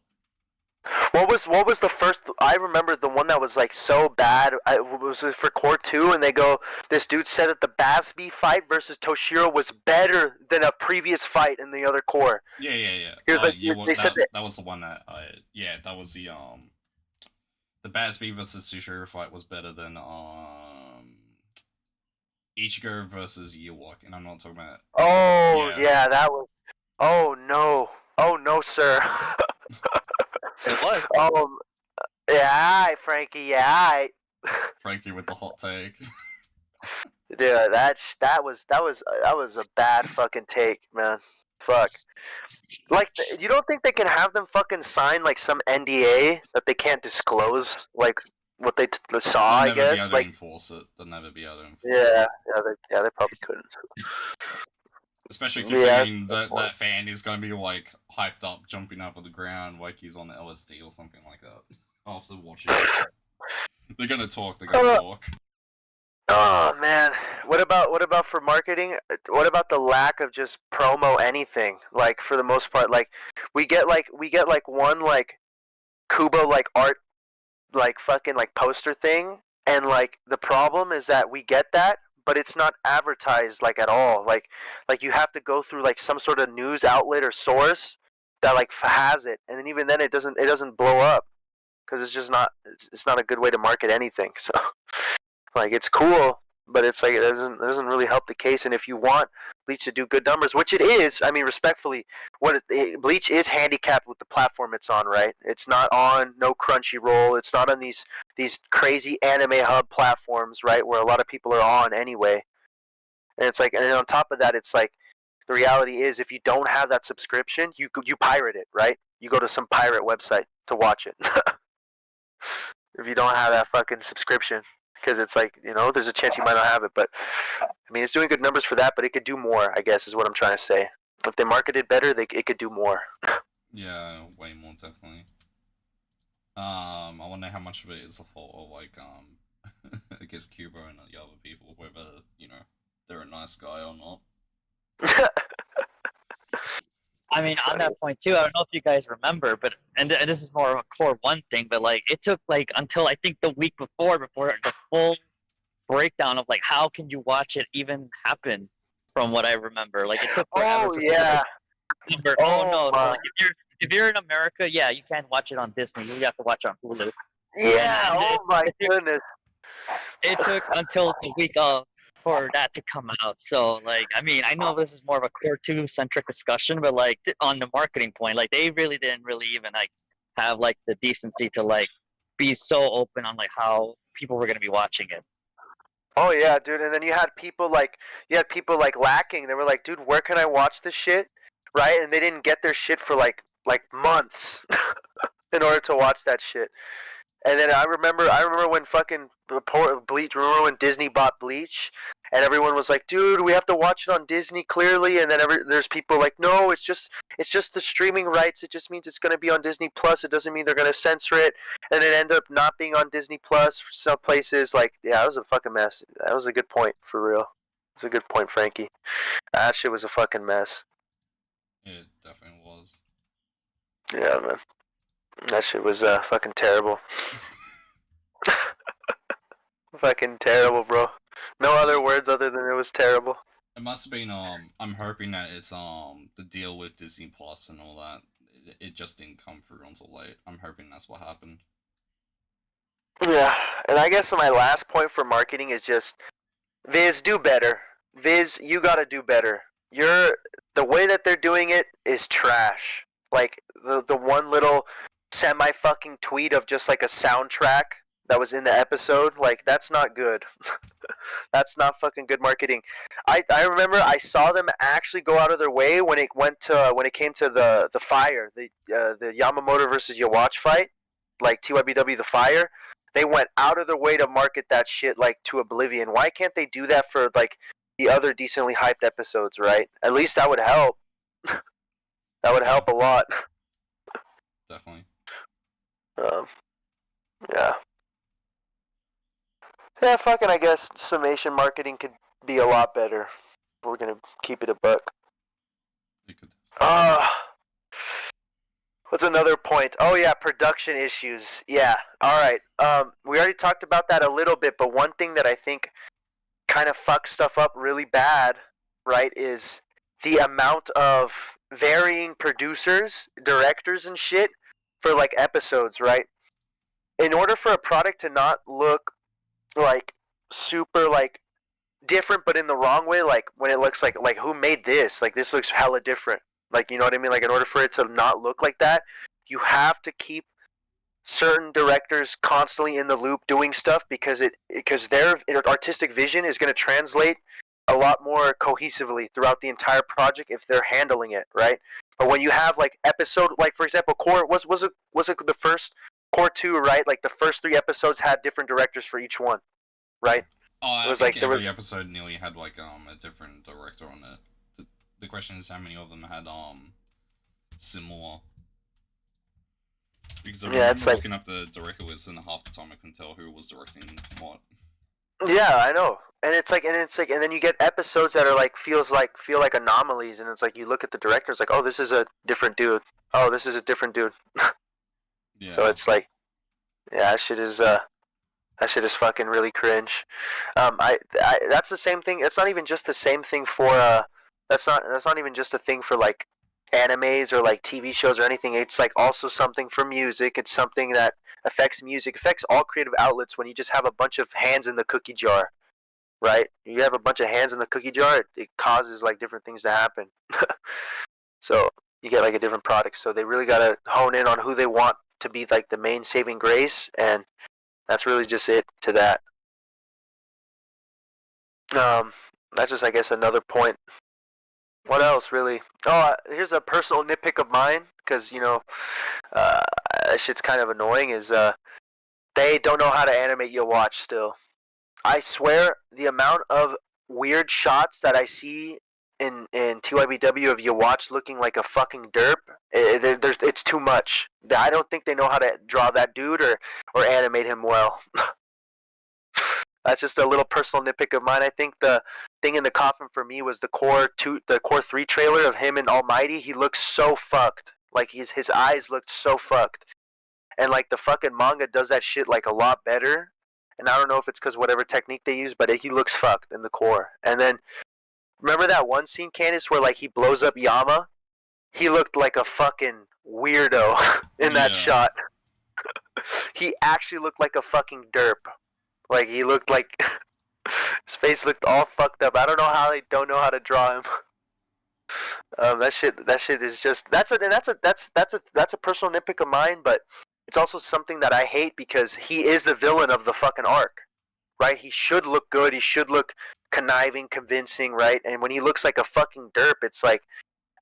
What was the first? I remember the one that was like so bad. Was for Core 2, and they go, this dude said that the Basby fight versus Toshiro was better than a previous fight in the other core. Yeah. They said that was the one that that was the Basby versus Toshiro fight was better than Ichigo versus Ewok, and I'm not talking about. Oh yeah, that was. Oh no, sir. It was. Yeah, Frankie. Yeah, Frankie with the hot take. Dude, that was a bad fucking take, man. Fuck. Like, you don't think they can have them fucking sign like some NDA that they can't disclose, like what they saw? They'll I never be guess. able to Like, enforce it. They'll never be able to enforce yeah, they probably couldn't. Especially considering that fan is going to be like hyped up, jumping up on the ground like he's on LSD or something like that after watching it. They're going to talk. Oh man, what about for marketing? What about the lack of just promo anything? Like for the most part, like we get like one like Kubo like art like fucking like poster thing, and like the problem is that we get that, but it's not advertised like at all. Like you have to go through like some sort of news outlet or source that like has it, and then even then it doesn't blow up because it's just not it's not a good way to market anything. So like it's cool, but it's like it doesn't really help the case. And if you want Bleach to do good numbers, which it is, I mean, respectfully, Bleach is handicapped with the platform it's on. Right? It's not on no Crunchyroll. It's not on these crazy anime hub platforms, right? Where a lot of people are on anyway. And it's like, and then on top of that, it's like the reality is if you don't have that subscription, you pirate it, right? You go to some pirate website to watch it. If you don't have that fucking subscription, because it's like there's a chance you might not have it. But I mean, it's doing good numbers for that, but it could do more, I guess is what I'm trying to say. If they marketed better, it could do more. Yeah, way more definitely. I wonder how much of it is a fault of like I guess Cuba and the other people, whether they're a nice guy or not. I mean, on that point too, I don't know if you guys remember, but and this is more of a core one thing, but like it took like until I think the week before the full breakdown of like how can you watch it even happened. From what I remember, like it took forever Oh for people yeah. to remember. Oh Oh no, so my. like if you're in America, yeah, you can't watch it on Disney. You have to watch it on Hulu. Yeah. And Oh my it goodness. it took until the week of for that to come out. So like, I mean, I know this is more of a core two centric discussion, but like on the marketing point, like they really didn't really even like have like the decency to like be so open on like how people were gonna be watching it. Oh yeah, dude. And then you had people like lacking. They were like, dude, where can I watch this shit? Right? And they didn't get their shit for like months in order to watch that shit. And then I remember when fucking Bleach. Remember when Disney bought Bleach, and everyone was like, "Dude, we have to watch it on Disney clearly." And then there's people like, "No, it's just the streaming rights. It just means it's gonna be on Disney Plus. It doesn't mean they're gonna censor it." And it ended up not being on Disney Plus for some places. Like, yeah, it was a fucking mess. That was a good point for real. It's a good point, Frankie. That shit was a fucking mess. It definitely was. Yeah, man. That shit was fucking terrible. Fucking terrible, bro. No other words other than it was terrible. It must have been I'm hoping that it's the deal with Disney Plus and all that. It just didn't come through until late. I'm hoping that's what happened. Yeah, and I guess my last point for marketing is just Viz, do better. Viz, you gotta do better. The way that they're doing it is trash. Like the one little semi fucking tweet of just like a soundtrack that was in the episode, like that's not good. That's not fucking good marketing. I remember I saw them actually go out of their way when it came to the fire, the Yamamoto versus Yawatch fight, like TYBW the fire. They went out of their way to market that shit like to oblivion. Why can't they do that for like the other decently hyped episodes, right? At least that would help. That would help a lot. Definitely. Um, yeah. Yeah, fucking I guess summation marketing could be a lot better. We're gonna keep it a buck. It could. Uh what's another point? Oh yeah, production issues. Yeah. Alright. We already talked about that a little bit, but one thing that I think kind of fucks stuff up really bad, right, is the amount of varying producers, directors and shit for like episodes, right? In order for a product to not look like super like different but in the wrong way, like when it looks like who made this, like this looks hella different, like you know what I mean, like in order for it to not look like that, you have to keep certain directors constantly in the loop doing stuff because their artistic vision is going to translate a lot more cohesively throughout the entire project if they're handling it right. But when you have like episode, like for example core was it the first core 2, right? Like the first 3 episodes had different directors for each one, right? Oh, It I was think like there was every episode nearly had like a different director on it. The question is how many of them had similar. Because I yeah, it's remember like looking up the director list, and half the time I couldn't tell who was directing what. Yeah, I know. And then you get episodes that are like feel like anomalies, and it's like you look at the director, it's like, oh, this is a different dude. Oh, this is a different dude. So Yeah. it's like, yeah, that shit is fucking really cringe. That's the same thing. It's not even just the same thing for that's not even just a thing for like animes or like TV shows or anything. It's like also something for music. It's something that affects music, affects all creative outlets when you just have a bunch of hands in the cookie jar, right? You have a bunch of hands in the cookie jar, it causes like different things to happen. So you get like a different product. So they really gotta hone in on who they want to be like the main saving grace, and that's really just it to that. Um, that's just, I guess, another point. What else, really? Oh, here's a personal nitpick of mine, because uh, that shit's kind of annoying. Is they don't know how to animate your watch still. I swear, the amount of weird shots that I see in TYBW of your watch looking like a fucking derp, it's too much. I don't think they know how to draw that dude or animate him well. That's just a little personal nitpick of mine. I think the thing in the coffin for me was the core 3 trailer of him and Almighty. He looks so fucked. Like his eyes looked so fucked. And like the fucking manga does that shit like a lot better. And I don't know if it's because whatever technique they use, but he looks fucked in the core. And then remember that one scene, Candace, where like he blows up Yama? He looked like a fucking weirdo in that Yeah. shot. He actually looked like a fucking derp. Like he looked like his face looked all fucked up. I don't know how they don't know how to draw him. That shit is just that's a personal nitpick of mine, but it's also something that I hate because he is the villain of the fucking arc, right? He should look good. He should look conniving, convincing, right? And when he looks like a fucking derp, it's like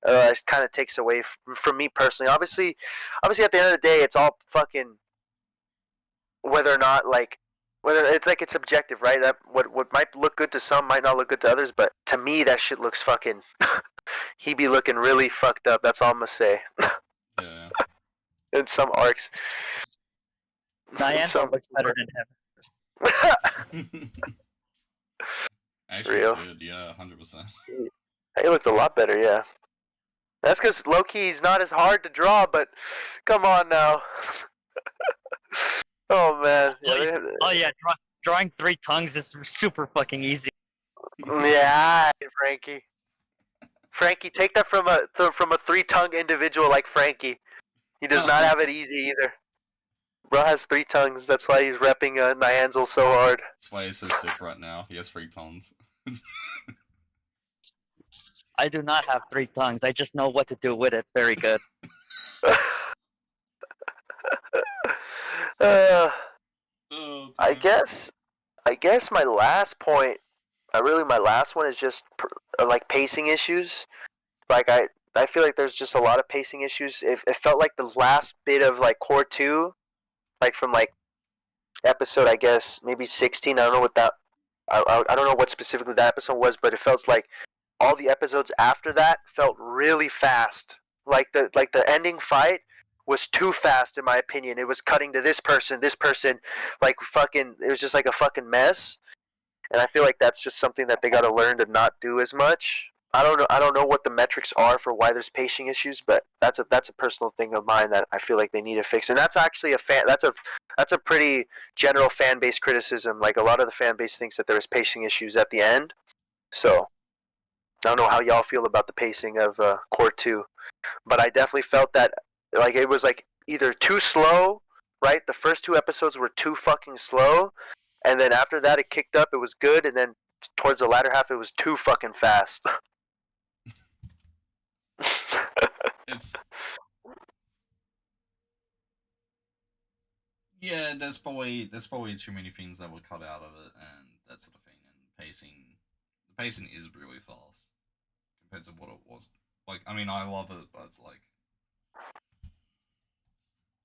it kind of takes away from me personally. Obviously, at the end of the day, it's all fucking whether or not like whether it's like it's subjective, right? That what might look good to some might not look good to others, but to me that shit looks fucking he be looking really fucked up. That's all I'm gonna say. Yeah. In some arcs. Nianza looks better than him. Actually, Real. good. Yeah, 100%. He looked a lot better, yeah. That's because Loki he's not as hard to draw, but come on now. Oh man. Oh yeah, drawing 3 tongues is super fucking easy. Yeah, Frankie. Frankie, take that from a 3-tongue individual like Frankie. He does not have it easy either. Bro has 3 tongues. That's why he's repping Nyanzel so hard. That's why he's so sick right now. He has 3 tons. I do not have 3 tongues. I just know what to do with it. Very good. Oh, I guess my last point, my last one is just like pacing issues. Like I feel like there's just a lot of pacing issues. It felt like the last bit of like core 2, like from like episode I guess maybe 16. I don't know what that I don't know what specifically that episode was, but it felt like all the episodes after that felt really fast. Like the ending fight was too fast in my opinion. It was cutting to this person, like fucking. It was just like a fucking mess. And I feel like that's just something that they got to learn to not do as much. I don't know. I don't know what the metrics are for why there's pacing issues, but that's a personal thing of mine that I feel like they need to fix. And that's actually that's a pretty general fan base criticism. Like a lot of the fan base thinks that there was pacing issues at the end. So I don't know how y'all feel about the pacing of Core 2, but I definitely felt that like it was like either too slow, right? The first 2 episodes were too fucking slow, and then after that it kicked up, it was good, and then towards the latter half it was too fucking fast. it's yeah. There's probably too many things that were cut out of it, and that sort of thing. And the pacing is really fast compared to what it was. Like, I mean, I love it, but it's like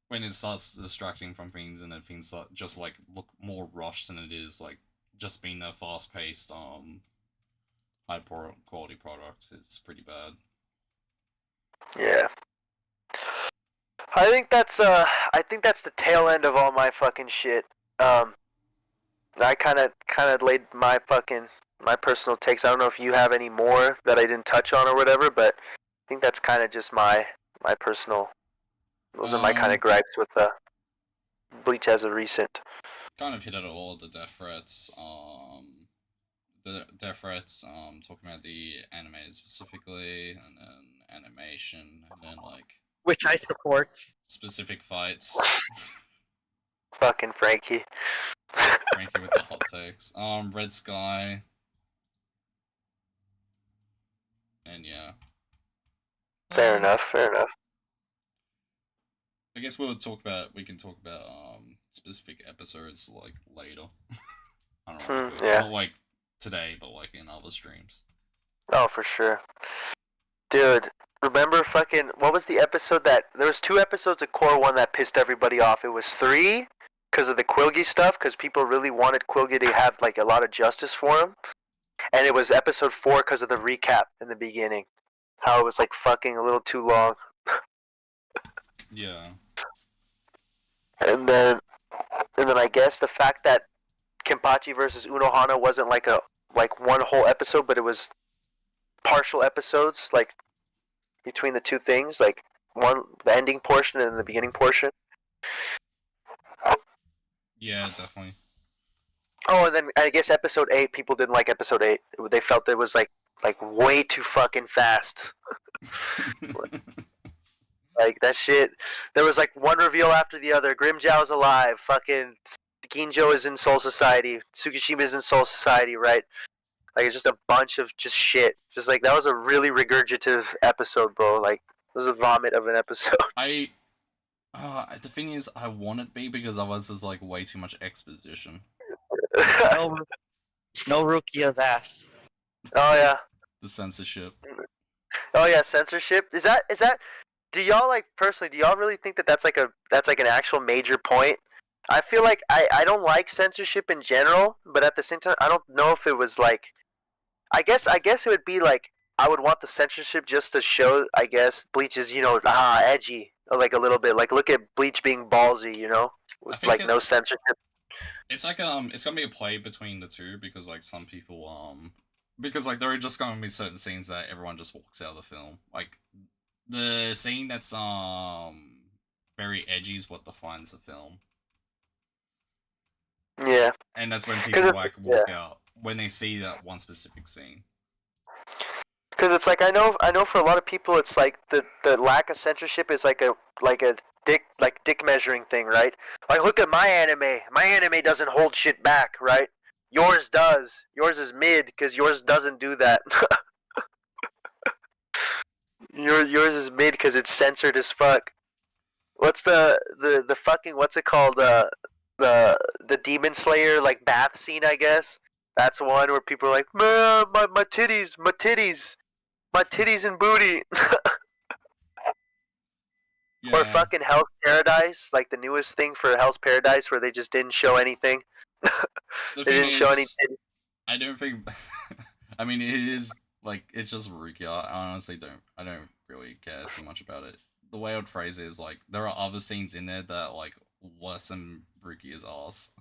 when it starts distracting from things and then things start just like look more rushed than it is like just being a fast paced high quality product. It's pretty bad. Yeah. I think that's the tail end of all my fucking shit. I kind of laid my personal takes. I don't know if you have any more that I didn't touch on or whatever, but I think that's kind of just my personal. Those are my kind of gripes with Bleach as a recent. Kind of hit at all the death threats. Talking about the anime specifically, and then animation, and then like Which I support. specific fights. Fucking Frankie. Frankie with the hot takes. Red Sky. And yeah. Fair enough. Fair enough. I guess we can talk about specific episodes like later. I don't know. Yeah. Not like today, but like in other streams. Oh, for sure. Dude, remember fucking what was the episode that there was 2 episodes of Core 1 that pissed everybody off. It was 3 because of the Quilgy stuff, because people really wanted Quilgy to have like a lot of justice for him. And it was episode 4 because of the recap in the beginning. How it was like fucking a little too long. Yeah. And then I guess the fact that Kenpachi versus Unohana wasn't like one whole episode, but it was partial episodes, like between the 2 things, like the ending portion and the beginning portion. Yeah, definitely. Oh, and then I guess episode 8, people didn't like episode 8. They felt it was like way too fucking fast. Like that shit. There was like one reveal after the other. Grimmjow is alive. Fucking Ginjo is in Soul Society. Tsukishima is in Soul Society, right? Like it's just a bunch of just shit. Just like that was a really regurgitative episode, bro. Like it was a vomit of an episode. The thing is, I want it to be because otherwise there's like way too much exposition. No Rukia's ass. Oh yeah. The censorship. Oh yeah, censorship. Is that? Do y'all like personally? Do y'all really think that that's like an actual major point? I feel like I don't like censorship in general, but at the same time, I don't know if it was like. I guess it would be like I would want the censorship just to show. I guess Bleach is edgy like a little bit. Like look at Bleach being ballsy, with like no censorship. It's like it's gonna be a play between the two because like some people because like there are just gonna be certain scenes that everyone just walks out of the film. Like the scene that's very edgy is what defines the film. Yeah. And that's when people like walk out when they see that one specific scene. Because it's like I know for a lot of people it's like the lack of censorship is like a dick measuring thing, right? Like look at my anime. My anime doesn't hold shit back, right? Yours does. Yours is mid because yours doesn't do that. Yours is mid because it's censored as fuck. What's the fucking what's it called the Demon Slayer like bath scene, I guess. That's one where people are like, man, my titties and booty. Yeah. Or fucking Hell's Paradise, like the newest thing for Hell's Paradise where they just didn't show anything. They didn't show any titties. I don't think. I mean, it is like it's just Rukia. I honestly don't. I don't really care too much about it. The way I would phrase it is like there are other scenes in there that are, like worsen Rukia's ass.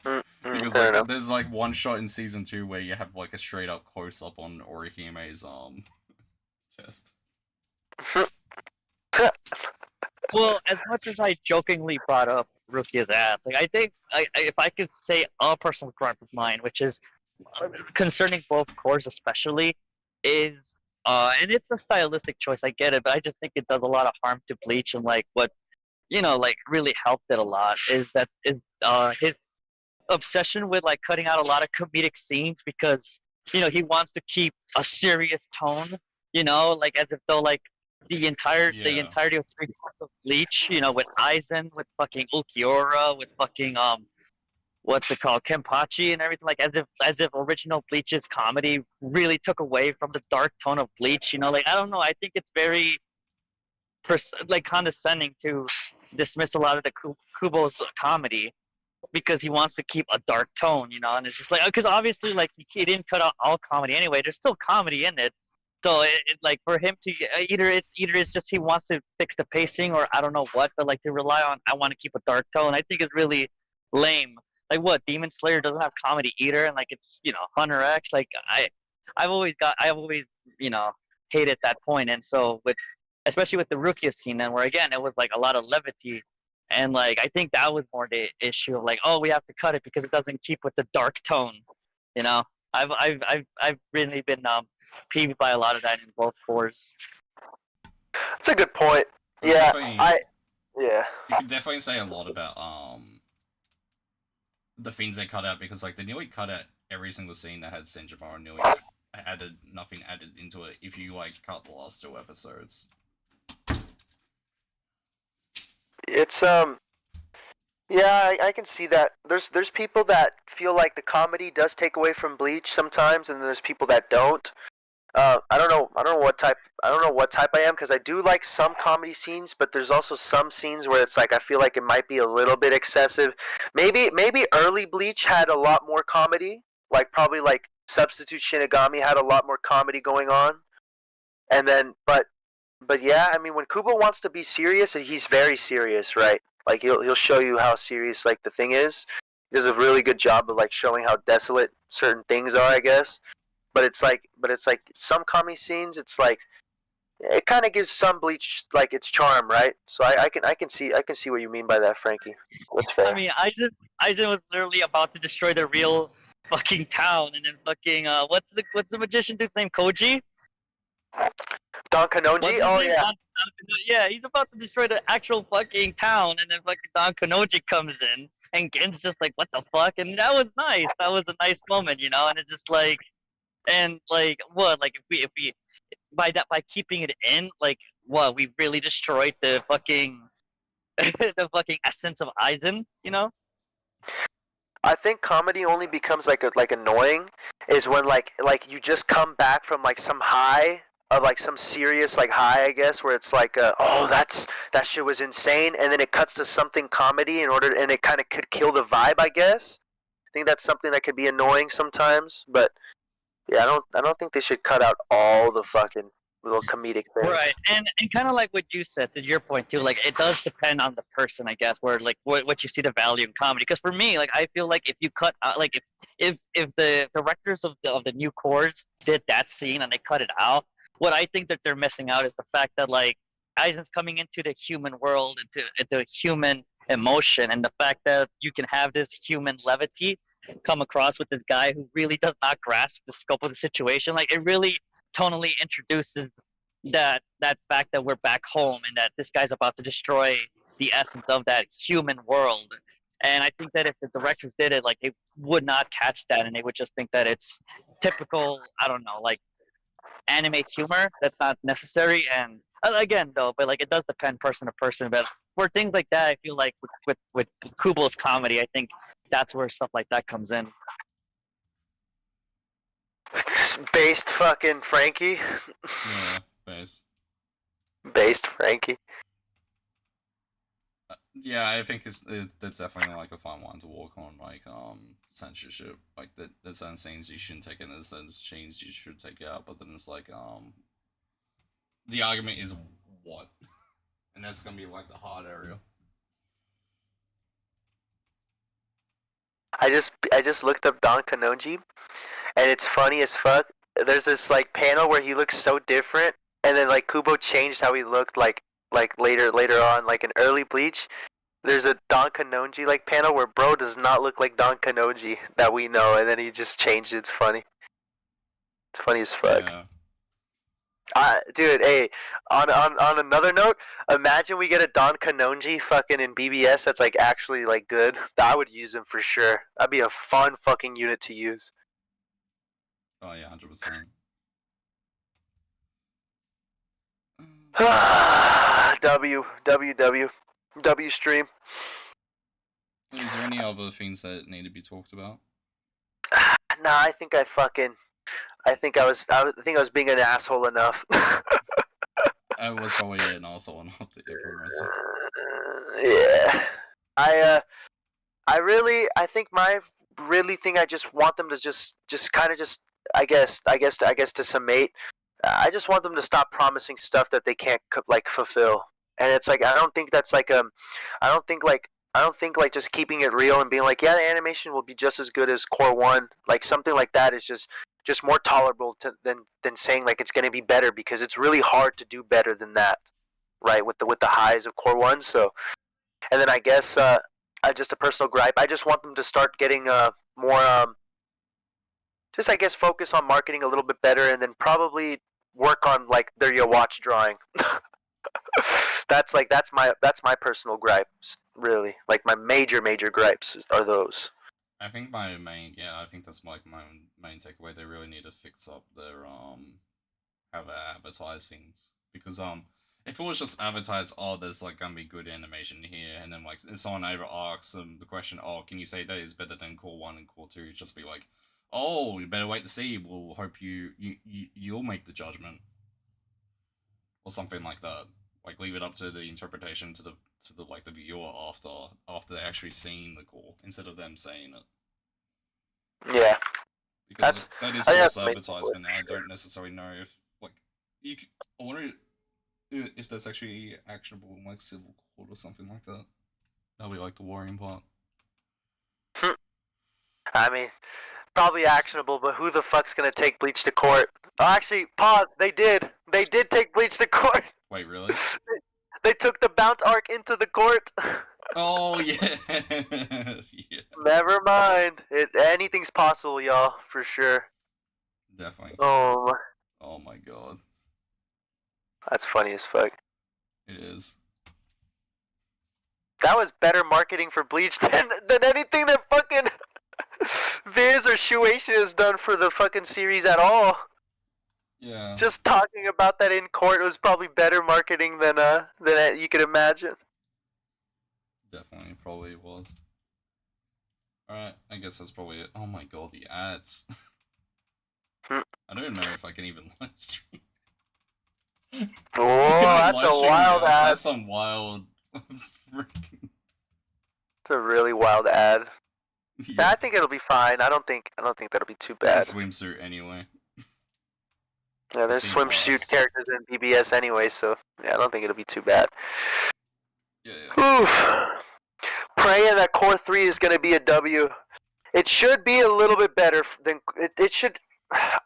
Because like, there's like one shot in season 2 where you have like a straight up close up on Orihime's chest. Well, as much as I jokingly brought up Rukia's ass, like I think if I could say a personal gripe of mine, which is concerning both cores especially, is and it's a stylistic choice. I get it, but I just think it does a lot of harm to Bleach, and like what like really helped it a lot is his obsession with like cutting out a lot of comedic scenes because he wants to keep a serious tone, like as if though like the entirety of 3 parts of Bleach, with Aizen, with fucking Ulquiorra, with fucking what's it called, Kenpachi and everything, like as if original Bleach's comedy really took away from the dark tone of Bleach, like I don't know, I think it's very like condescending to dismiss a lot of the Kubo's comedy because he wants to keep a dark tone, and it's just like because obviously like he didn't cut out all comedy anyway. There's still comedy in it, so it like for him to either it's just he wants to fix the pacing or I don't know what, but like to rely on I want to keep a dark tone, I think is really lame. like what Demon Slayer doesn't have comedy either, and like it's Hunter X. Like I've always hated that point, and so with especially with the Rukia scene, then where again it was like a lot of levity, and like I think that was more the issue of like, oh, we have to cut it because it doesn't keep with the dark tone, you know. I've really been peeved by a lot of that in both cores. That's a good point. Yeah, yeah. You can definitely say a lot about the things they cut out, because like they nearly cut out every single scene that had Senjimura, nearly added nothing added into it if you like cut the last 2 episodes. It's yeah, I can see that. There's people that feel like the comedy does take away from Bleach sometimes, and there's people that don't. I don't know what type I am, because I do like some comedy scenes, but there's also some scenes where it's like I feel like it might be a little bit excessive. Maybe early Bleach had a lot more comedy, like probably like Substitute Shinigami had a lot more comedy going on, and then but yeah, I mean when Kubo wants to be serious, he's very serious, right? Like he'll show you how serious like the thing is. He does a really good job of like showing how desolate certain things are, I guess. But it's like some comedy scenes, it's like it kind of gives some Bleach like its charm, right? So I can see what you mean by that, Frankie. That's fair. I mean, I just was literally about to destroy the real fucking town, and then fucking what's the magician dude's name? Koji? Don Kanonji? Oh yeah. Yeah, he's about to destroy the actual fucking town, and then fucking Don Kanoji comes in, and Gen's just like, what the fuck? And that was nice. That was a nice moment, and it's just like, and like what? Like if we by keeping it in, like what? We really destroyed the fucking the fucking essence of Aizen, I think comedy only becomes like annoying is when like you just come back from like some high of like some serious like high, I guess, where it's like oh that shit was insane, and then it cuts to something comedy and it kind of could kill the vibe, I guess. I think that's something that could be annoying sometimes, but yeah, I don't think they should cut out all the fucking little comedic things. Right, and kind of like what you said, to your point too, like it does depend on the person, I guess, where like what you see the value in comedy. Because for me, like I feel like if you cut out, like if the directors of the new cores did that scene and they cut it out, what I think that they're missing out is the fact that like Aizen's coming into the human world, into human emotion, and the fact that you can have this human levity come across with this guy who really does not grasp the scope of the situation. Like it really tonally introduces that fact that we're back home and that this guy's about to destroy the essence of that human world. And I think that if the directors did it, like they would not catch that, and they would just think that it's typical, I don't know, like anime humor that's not necessary. And again though, but like it does depend person to person. But for things like that, I feel like with Kubo's comedy, I think that's where stuff like that comes in. Based fucking Frankie. Yeah, based. Based Frankie. Yeah, I think that's definitely like a fun one to walk on, like censorship. Like there's certain scenes you shouldn't take in, there's certain scenes you should take out, but then it's like the argument is what, and that's gonna be like the hard area. I just looked up Don Kanonji, and it's funny as fuck. There's this like panel where he looks so different, and then like Kubo changed how he looked like later on, like in early Bleach. There's a Don Kanonji like panel where bro does not look like Don Kanonji that we know, and then he just changed it. It's funny. It's funny as fuck. Yeah. Dude, hey, on another note, imagine we get a Don Kanonji fucking in BBS that's like actually like good. I would use him for sure. That'd be a fun fucking unit to use. Oh yeah, 100%. W stream. Is there any other things that need to be talked about? Nah, I think I think I was being an asshole enough. I was probably an asshole enough to myself. Yeah. I think my really thing, I just want them to just kind of just I guess to summate, I just want them to stop promising stuff that they can't like fulfill. And it's like I don't think I don't think like just keeping it real and being like, yeah, the animation will be just as good as Core 1, like something like that is just more tolerable than saying like it's going to be better, because it's really hard to do better than that, right? With the highs of Core 1. So, and then I guess just a personal gripe, I just want them to start getting more just I guess focus on marketing a little bit better, and then probably work on like their your watch drawing. That's my personal gripes, really. Like my major gripes are those. I think I think that's like my main takeaway. They really need to fix up their how they advertise things, because if it was just advertised, oh, there's like gonna be good animation here, and then like someone ever asks them the question, oh, can you say that is better than Core 1 and Core 2, just be like, oh, you better wait to see. We'll hope you'll make the judgment, or something like that. Like leave it up to the interpretation to the like the viewer after they actually seen the core, instead of them saying it. Yeah, Because that is false advertisement, and I don't necessarily know if like you. I wonder if that's actually actionable in like civil court or something like that. That'll be like the worrying part. I mean, probably actionable, but who the fuck's gonna take Bleach to court? Oh, actually, pause. They did. They did take Bleach to court. Wait, really? They took the Bounce arc into the court. Oh yeah. Yeah. Never mind. Anything's possible, y'all, for sure. Definitely. Oh, Oh my god. that's funny as fuck. It is. That was better marketing for Bleach than anything that fucking Viz or Shueisha has done for the fucking series at all. Yeah. Just talking about that in court was probably better marketing than you could imagine. Definitely, probably was. Alright, I guess that's probably it. Oh my god, the ads. I don't know if I can even live stream. Oh, that's a wild ad. That's some wild freaking. It's a really wild ad. Yeah, Yeah, I think it'll be fine. I don't think that'll be too bad. it's a swimsuit anyway. Yeah, there's Same swimsuit class. characters in BBS anyway, so yeah, I don't think it'll be too bad. Yeah. Oof. Praying that Core 3 is going to be a W. It should be a little bit better than it should.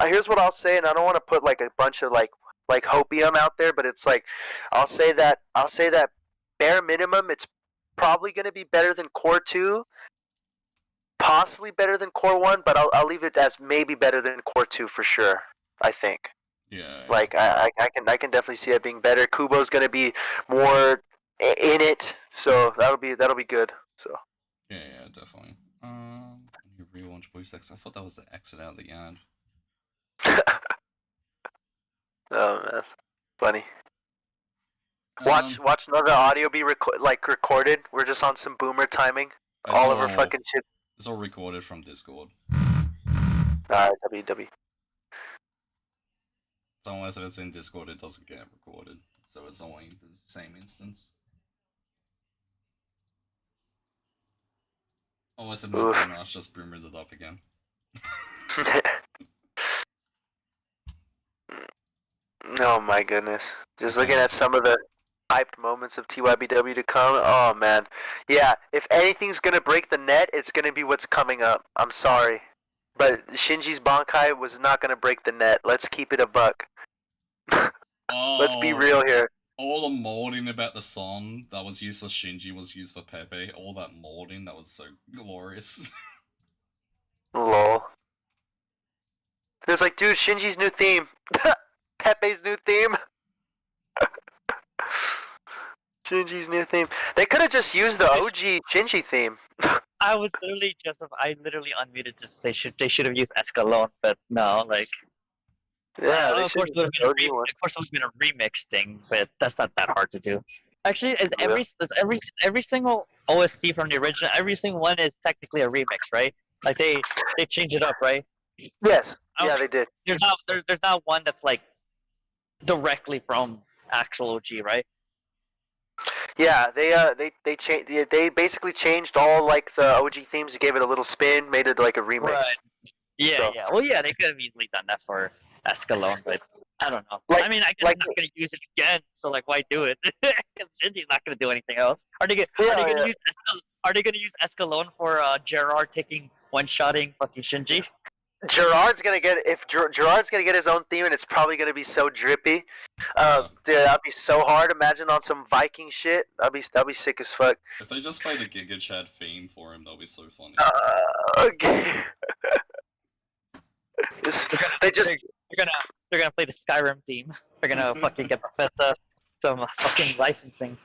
Here's what I'll say, and I don't want to put like a bunch of like hopium out there, but it's like I'll say that bare minimum, it's probably going to be better than Core 2, possibly better than Core 1, but I'll leave it as maybe better than Core 2 for sure. I think. Yeah. Like I can definitely see it being better. Kubo's gonna be more in it, so that'll be good. So Yeah, definitely. You relaunch Boost X. I thought that was the exit out of the ad. oh man, funny. Watch another audio be recorded. We're just on some boomer timing. All of our fucking shit. It's all recorded from Discord. Alright, WW. So unless it's in Discord, it doesn't get recorded. So it's only the same instance. Unless it moved and Rush just boomers it up again. Oh my goodness. Just looking at some of the hyped moments of TYBW to come. Oh man. Yeah, if anything's gonna break the net, it's gonna be what's coming up. I'm sorry. But Shinji's Bankai was not gonna break the net. Let's keep it a buck. Let's be real here. All the molding about the song that was used for Shinji was used for Pepe. All that molding, that was so glorious. Lol. It was like, dude, Shinji's new theme. Pepe's new theme. Shinji's new theme. They could have just used the OG Shinji theme. I literally unmuted just they should have used Escalon, but no, like Yeah, of course it would have been a remix thing, but that's not that hard to do. Actually, is every single OST from the original, every single one is technically a remix, right? Like they changed it up, right? Yes. Yeah, they did. There's not one that's like directly from actual OG, right? Yeah, they changed. They basically changed all like the OG themes, gave it a little spin, made it like a remix. Right. Yeah, So- yeah. Well, yeah, they could have easily done that for Escalon, but I don't know. Like- I mean, I guess like- I'm not gonna use it again, so like, why do it? Shinji's not gonna do anything else. Are they Yeah, gonna use Are they gonna use Escalon for Gerard taking one-shotting fucking Shinji? Gerard's gonna get Gerard's gonna get his own theme, and it's probably gonna be so drippy. Yeah. Dude, that'd be so hard. Imagine on some Viking shit. That'd be sick as fuck. If they just play the Giga Chad theme for him, that'll be so funny. Okay. They're gonna play the Skyrim theme. They're gonna fucking get Professor some fucking licensing.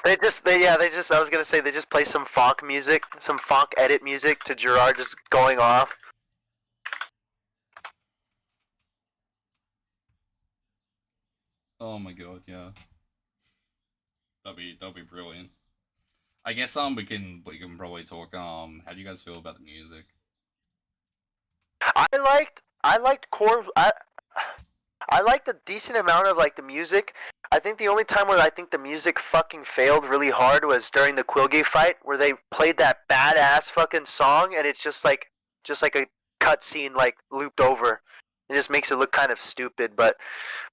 I was gonna say they just play some funk music, some funk edit music to Gerard just going off. Oh my god, yeah. That'd be brilliant. I guess we can probably talk how do you guys feel about the music? I liked core. I liked a decent amount of like the music. I think the only time where I think the music fucking failed really hard was during the Quilgate fight, where they played that badass fucking song, and it's just like a cutscene like looped over. It just makes it look kind of stupid. But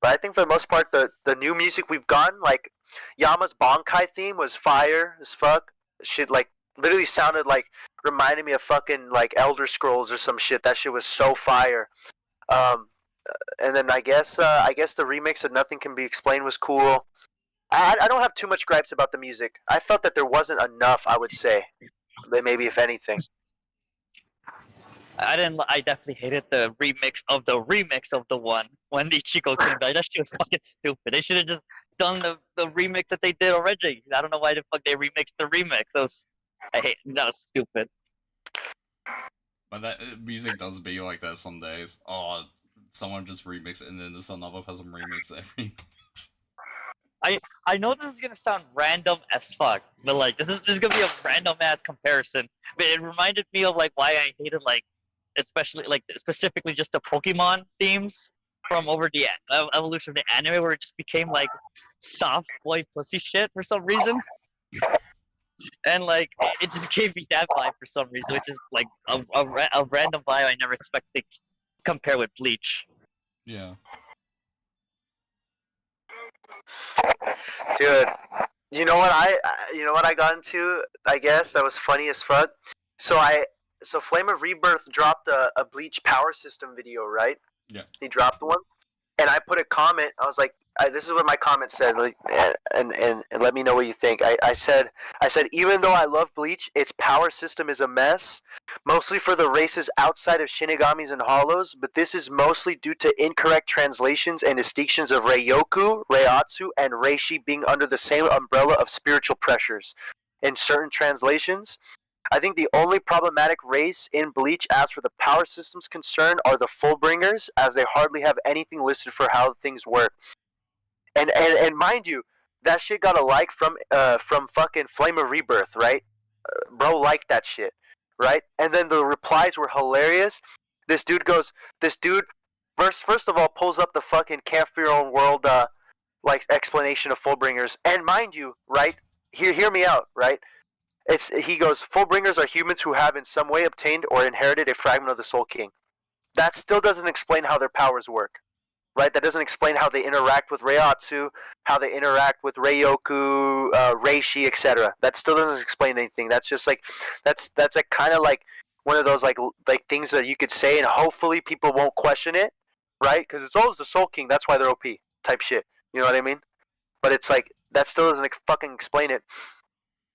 I think for the most part, the new music we've gotten, like Yama's Bankai theme, was fire as fuck. Shit like literally sounded like reminded me of fucking like Elder Scrolls or some shit. That shit was so fire. And then I guess the remix of Nothing Can Be Explained was cool. I don't have too much gripes about the music. I felt that there wasn't enough, I would say. Maybe if anything. I definitely hated the remix of the one when the Ichigo came back. That shit was fucking stupid. They should have just done the remix that they did already. I don't know why the fuck they remixed the remix. That was stupid. But that music does be like that some days. Oh, someone just remix it and then there's another person remix every. I know this is gonna sound random as fuck, but like this is gonna be a random ass comparison. But it reminded me of like why I hated like specifically just the Pokemon themes from over the evolution of the anime, where it just became like soft boy pussy shit for some reason. And like it just gave me that vibe for some reason, which is like a random vibe I never expected to compare with Bleach. Yeah. Dude, you know what I got into? I guess that was funny as fuck. So Flame of Rebirth dropped a Bleach power system video, right? Yeah. He dropped one, and I put a comment. I was like, this is what my comment said, like, and let me know what you think. I said even though I love Bleach, its power system is a mess, mostly for the races outside of Shinigamis and Hollows, but this is mostly due to incorrect translations and distinctions of Ryoku, Reiatsu, and Reishi being under the same umbrella of spiritual pressures. In certain translations, I think the only problematic race in Bleach as for the power system's concern are the Fullbringers, as they hardly have anything listed for how things work. And mind you, that shit got a like from fucking Flame of Rebirth, right? Bro liked that shit, right? And then the replies were hilarious. This dude first of all pulls up the fucking Camp for Your Own World like explanation of Fullbringers. And mind you, right? Hear me out, right? He goes, Fullbringers are humans who have in some way obtained or inherited a fragment of the Soul King. That still doesn't explain how their powers work, right? That doesn't explain how they interact with Reiatsu, how they interact with Ryoku, Reishi, etc. That still doesn't explain anything. That's just like that's a kind of like one of those like things that you could say, and hopefully people won't question it, right? Because it's always the Soul King. That's why they're OP type shit. You know what I mean? But it's like that still doesn't fucking explain it.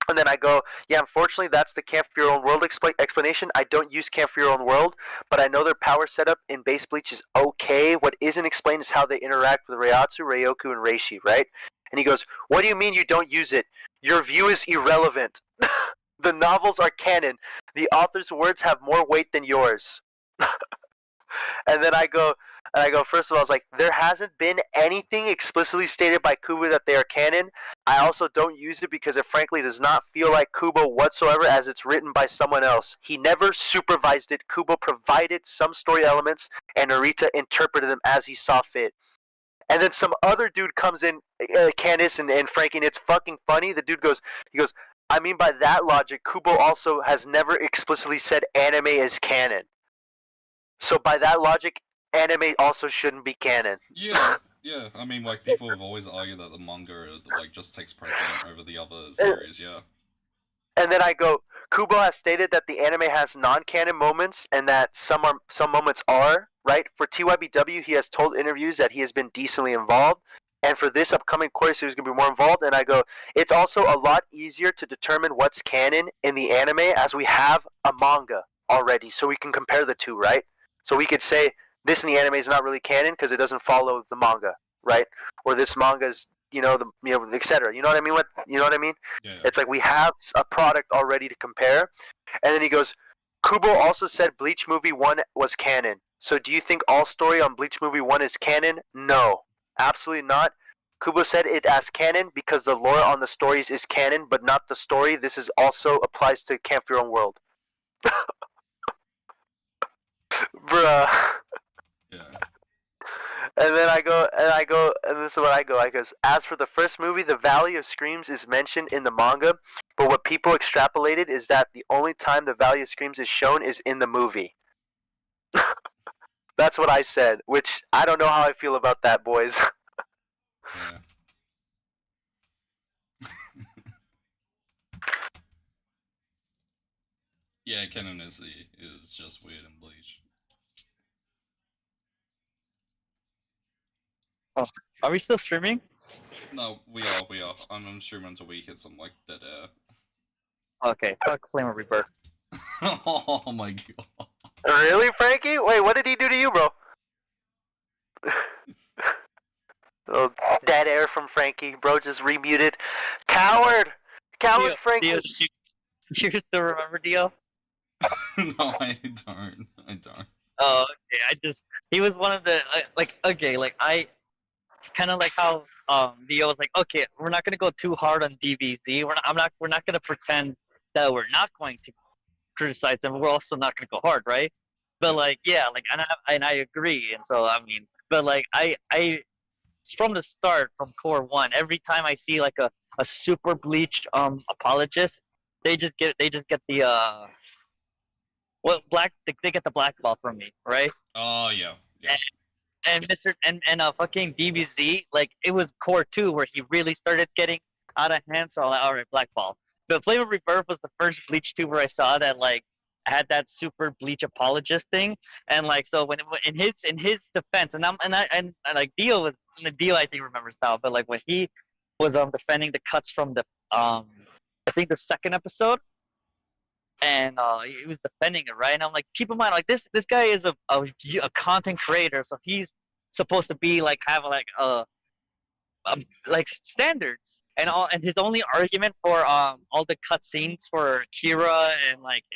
And then I go, yeah, unfortunately, that's the Camp for Your Own World explanation. I don't use Camp for Your Own World, but I know their power setup in base Bleach is okay. What isn't explained is how they interact with Reiatsu, Ryoku, and Reishi, right? And he goes, what do you mean you don't use it? Your view is irrelevant. The novels are canon. The author's words have more weight than yours. And then I go, first of all, I was like, there hasn't been anything explicitly stated by Kubo that they are canon. I also don't use it because it frankly does not feel like Kubo whatsoever, as it's written by someone else. He never supervised it. Kubo provided some story elements, and Narita interpreted them as he saw fit. And then some other dude comes in, Candice and Frankie, and it's fucking funny. The dude goes, I mean, by that logic, Kubo also has never explicitly said anime is canon. So by that logic, anime also shouldn't be canon. Yeah. I mean, like, people have always argued that the manga, like, just takes precedent over the other series, yeah. And then I go, Kubo has stated that the anime has non-canon moments and that some moments are, right? For TYBW, he has told interviews that he has been decently involved. And for this upcoming course, he's going to be more involved. And I go, it's also a lot easier to determine what's canon in the anime as we have a manga already. So we can compare the two, right? So we could say this in the anime is not really canon because it doesn't follow the manga, right? Or this manga is, etc. You know what I mean? Yeah. It's like we have a product already to compare. And then he goes, Kubo also said Bleach Movie 1 was canon. So do you think all story on Bleach Movie 1 is canon? No. Absolutely not. Kubo said it as canon because the lore on the stories is canon, but not the story. This is also applies to Camp Your Own World. Bruh. Yeah. And then and this is what I go. I goes, as for the first movie, the Valley of Screams is mentioned in the manga, but what people extrapolated is that the only time the Valley of Screams is shown is in the movie. That's what I said, which I don't know how I feel about that, boys. Yeah. Yeah, canon is just weird in Bleach. Oh, are we still streaming? No, we are. I'm streaming until we hit some like dead air. Okay, fuck Flame of Rebirth. Oh my god. Really, Frankie? Wait, what did he do to you, bro? Oh, dead air from Frankie. Bro just remuted. Coward! Coward, Dio, Frankie! Dio, you still remember Dio? No, I don't. Oh, okay. He was one of the I kind of like how Dio was like, okay, we're not gonna go too hard on DBZ. We're not gonna pretend that we're not going to criticize them. We're also not gonna go hard, right? But like, yeah, like, and I agree. And so I mean, but like, I from the start, from core one, every time I see like a super Bleach apologist, they just get the they get the black ball from me, right? Oh yeah. Yeah. And Mr. and fucking DBZ, like it was core two where he really started getting out of hand. So I'm like, all right, black ball. But Flame of Rebirth was the first Bleach tuber I saw that like had that super Bleach apologist thing, and like so when in his defense, and like Dio I think remembers now, but like when he was defending the cuts from the I think the second episode, and he was defending it, right? And I'm like, keep in mind, like this guy is a content creator, so he's supposed to be like have like standards, and his only argument for all the cutscenes for Kira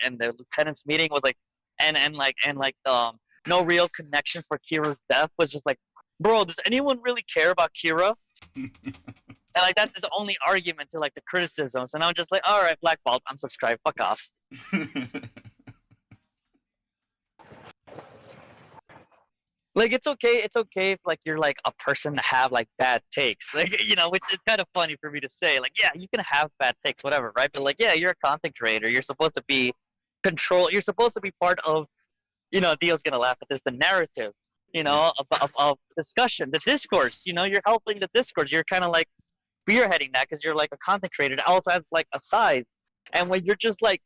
and the lieutenant's meeting was like, no real connection for Kira's death was just like, bro, does anyone really care about Kira? And like that's his only argument to like the criticisms, and I'm just like, all right, blackballed, unsubscribe, fuck off. Like it's okay if like you're like a person to have like bad takes, like which is kind of funny for me to say. Like yeah, you can have bad takes, whatever, right? But like yeah, you're a content creator. You're supposed to be You're supposed to be part of. Dio's gonna laugh at this. The narrative, of discussion, the discourse. You're helping the discourse. You're kind of like spearheading that because you're like a content creator that also has like a side, and when you're just like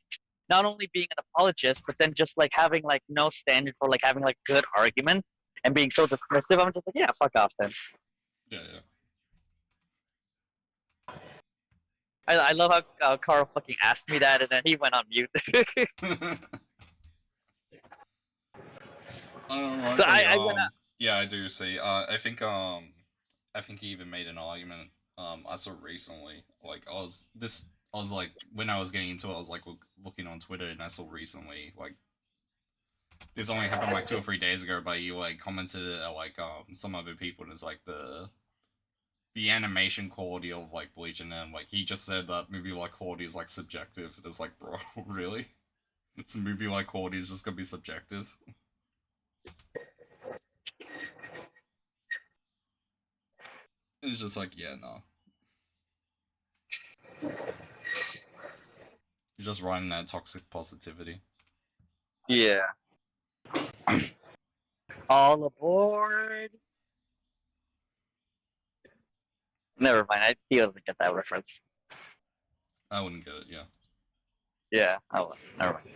not only being an apologist, but then just like having like no standard for like having like good argument and being so dismissive, I'm just like, yeah, fuck off then. Yeah. I love how Carl fucking asked me that and then he went on mute. So yeah, I do see. I think he even made an argument. I saw recently. Like I was like when I was getting into it, I was like looking on Twitter, and I saw recently like this only happened like 2 or 3 days ago, but you like commented at like some other people, and it's like the animation quality of like Bleach, and then like he just said that movie like quality is like subjective. It's like, bro, really? It's a movie like quality is just gonna be subjective. It's just like, yeah, no. You're just riding that toxic positivity. Yeah. All aboard. Never mind. He doesn't get that reference. I wouldn't get it, yeah. Yeah. Oh, well, never mind.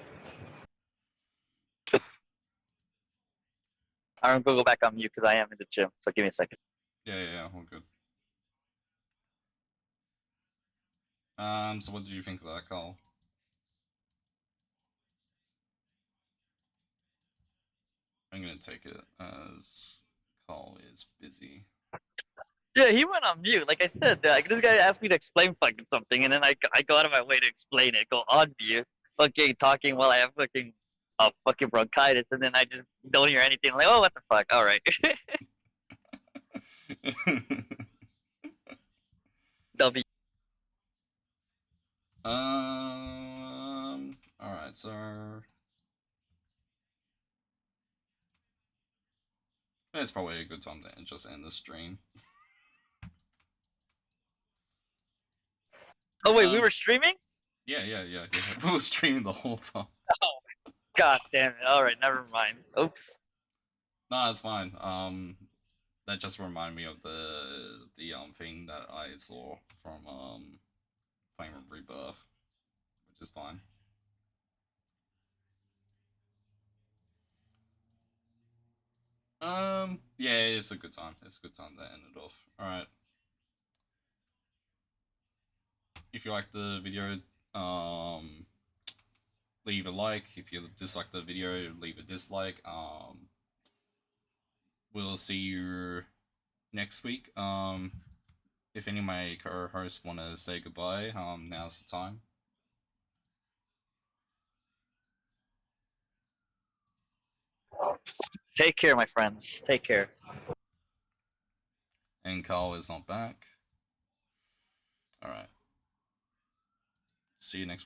I'm gonna go back on mute because I am in the gym. So give me a second. Yeah, all good. So what did you think of that, Carl? I'm gonna take it as Carl is busy. Yeah, he went on mute. Like I said, this guy asked me to explain fucking something, and then I go out of my way to explain it. Go on mute, fucking talking while I have fucking bronchitis, and then I just don't hear anything. I'm like, oh, what the fuck? All right. W. All right, so it's probably a good time to just end the stream. Oh wait, we were streaming? Yeah. We were streaming the whole time. Oh, god damn it! All right, never mind. Oops. No, it's fine. That just reminded me of the thing that I saw from playing with Rebirth, which is fine. Yeah, it's a good time. It's a good time to end it off. All right. If you like the video, leave a like. If you dislike the video, leave a dislike. We'll see you next week. If any of my co-hosts want to say goodbye, now's the time. Take care, my friends. Take care. And Carl is not back. All right. See you next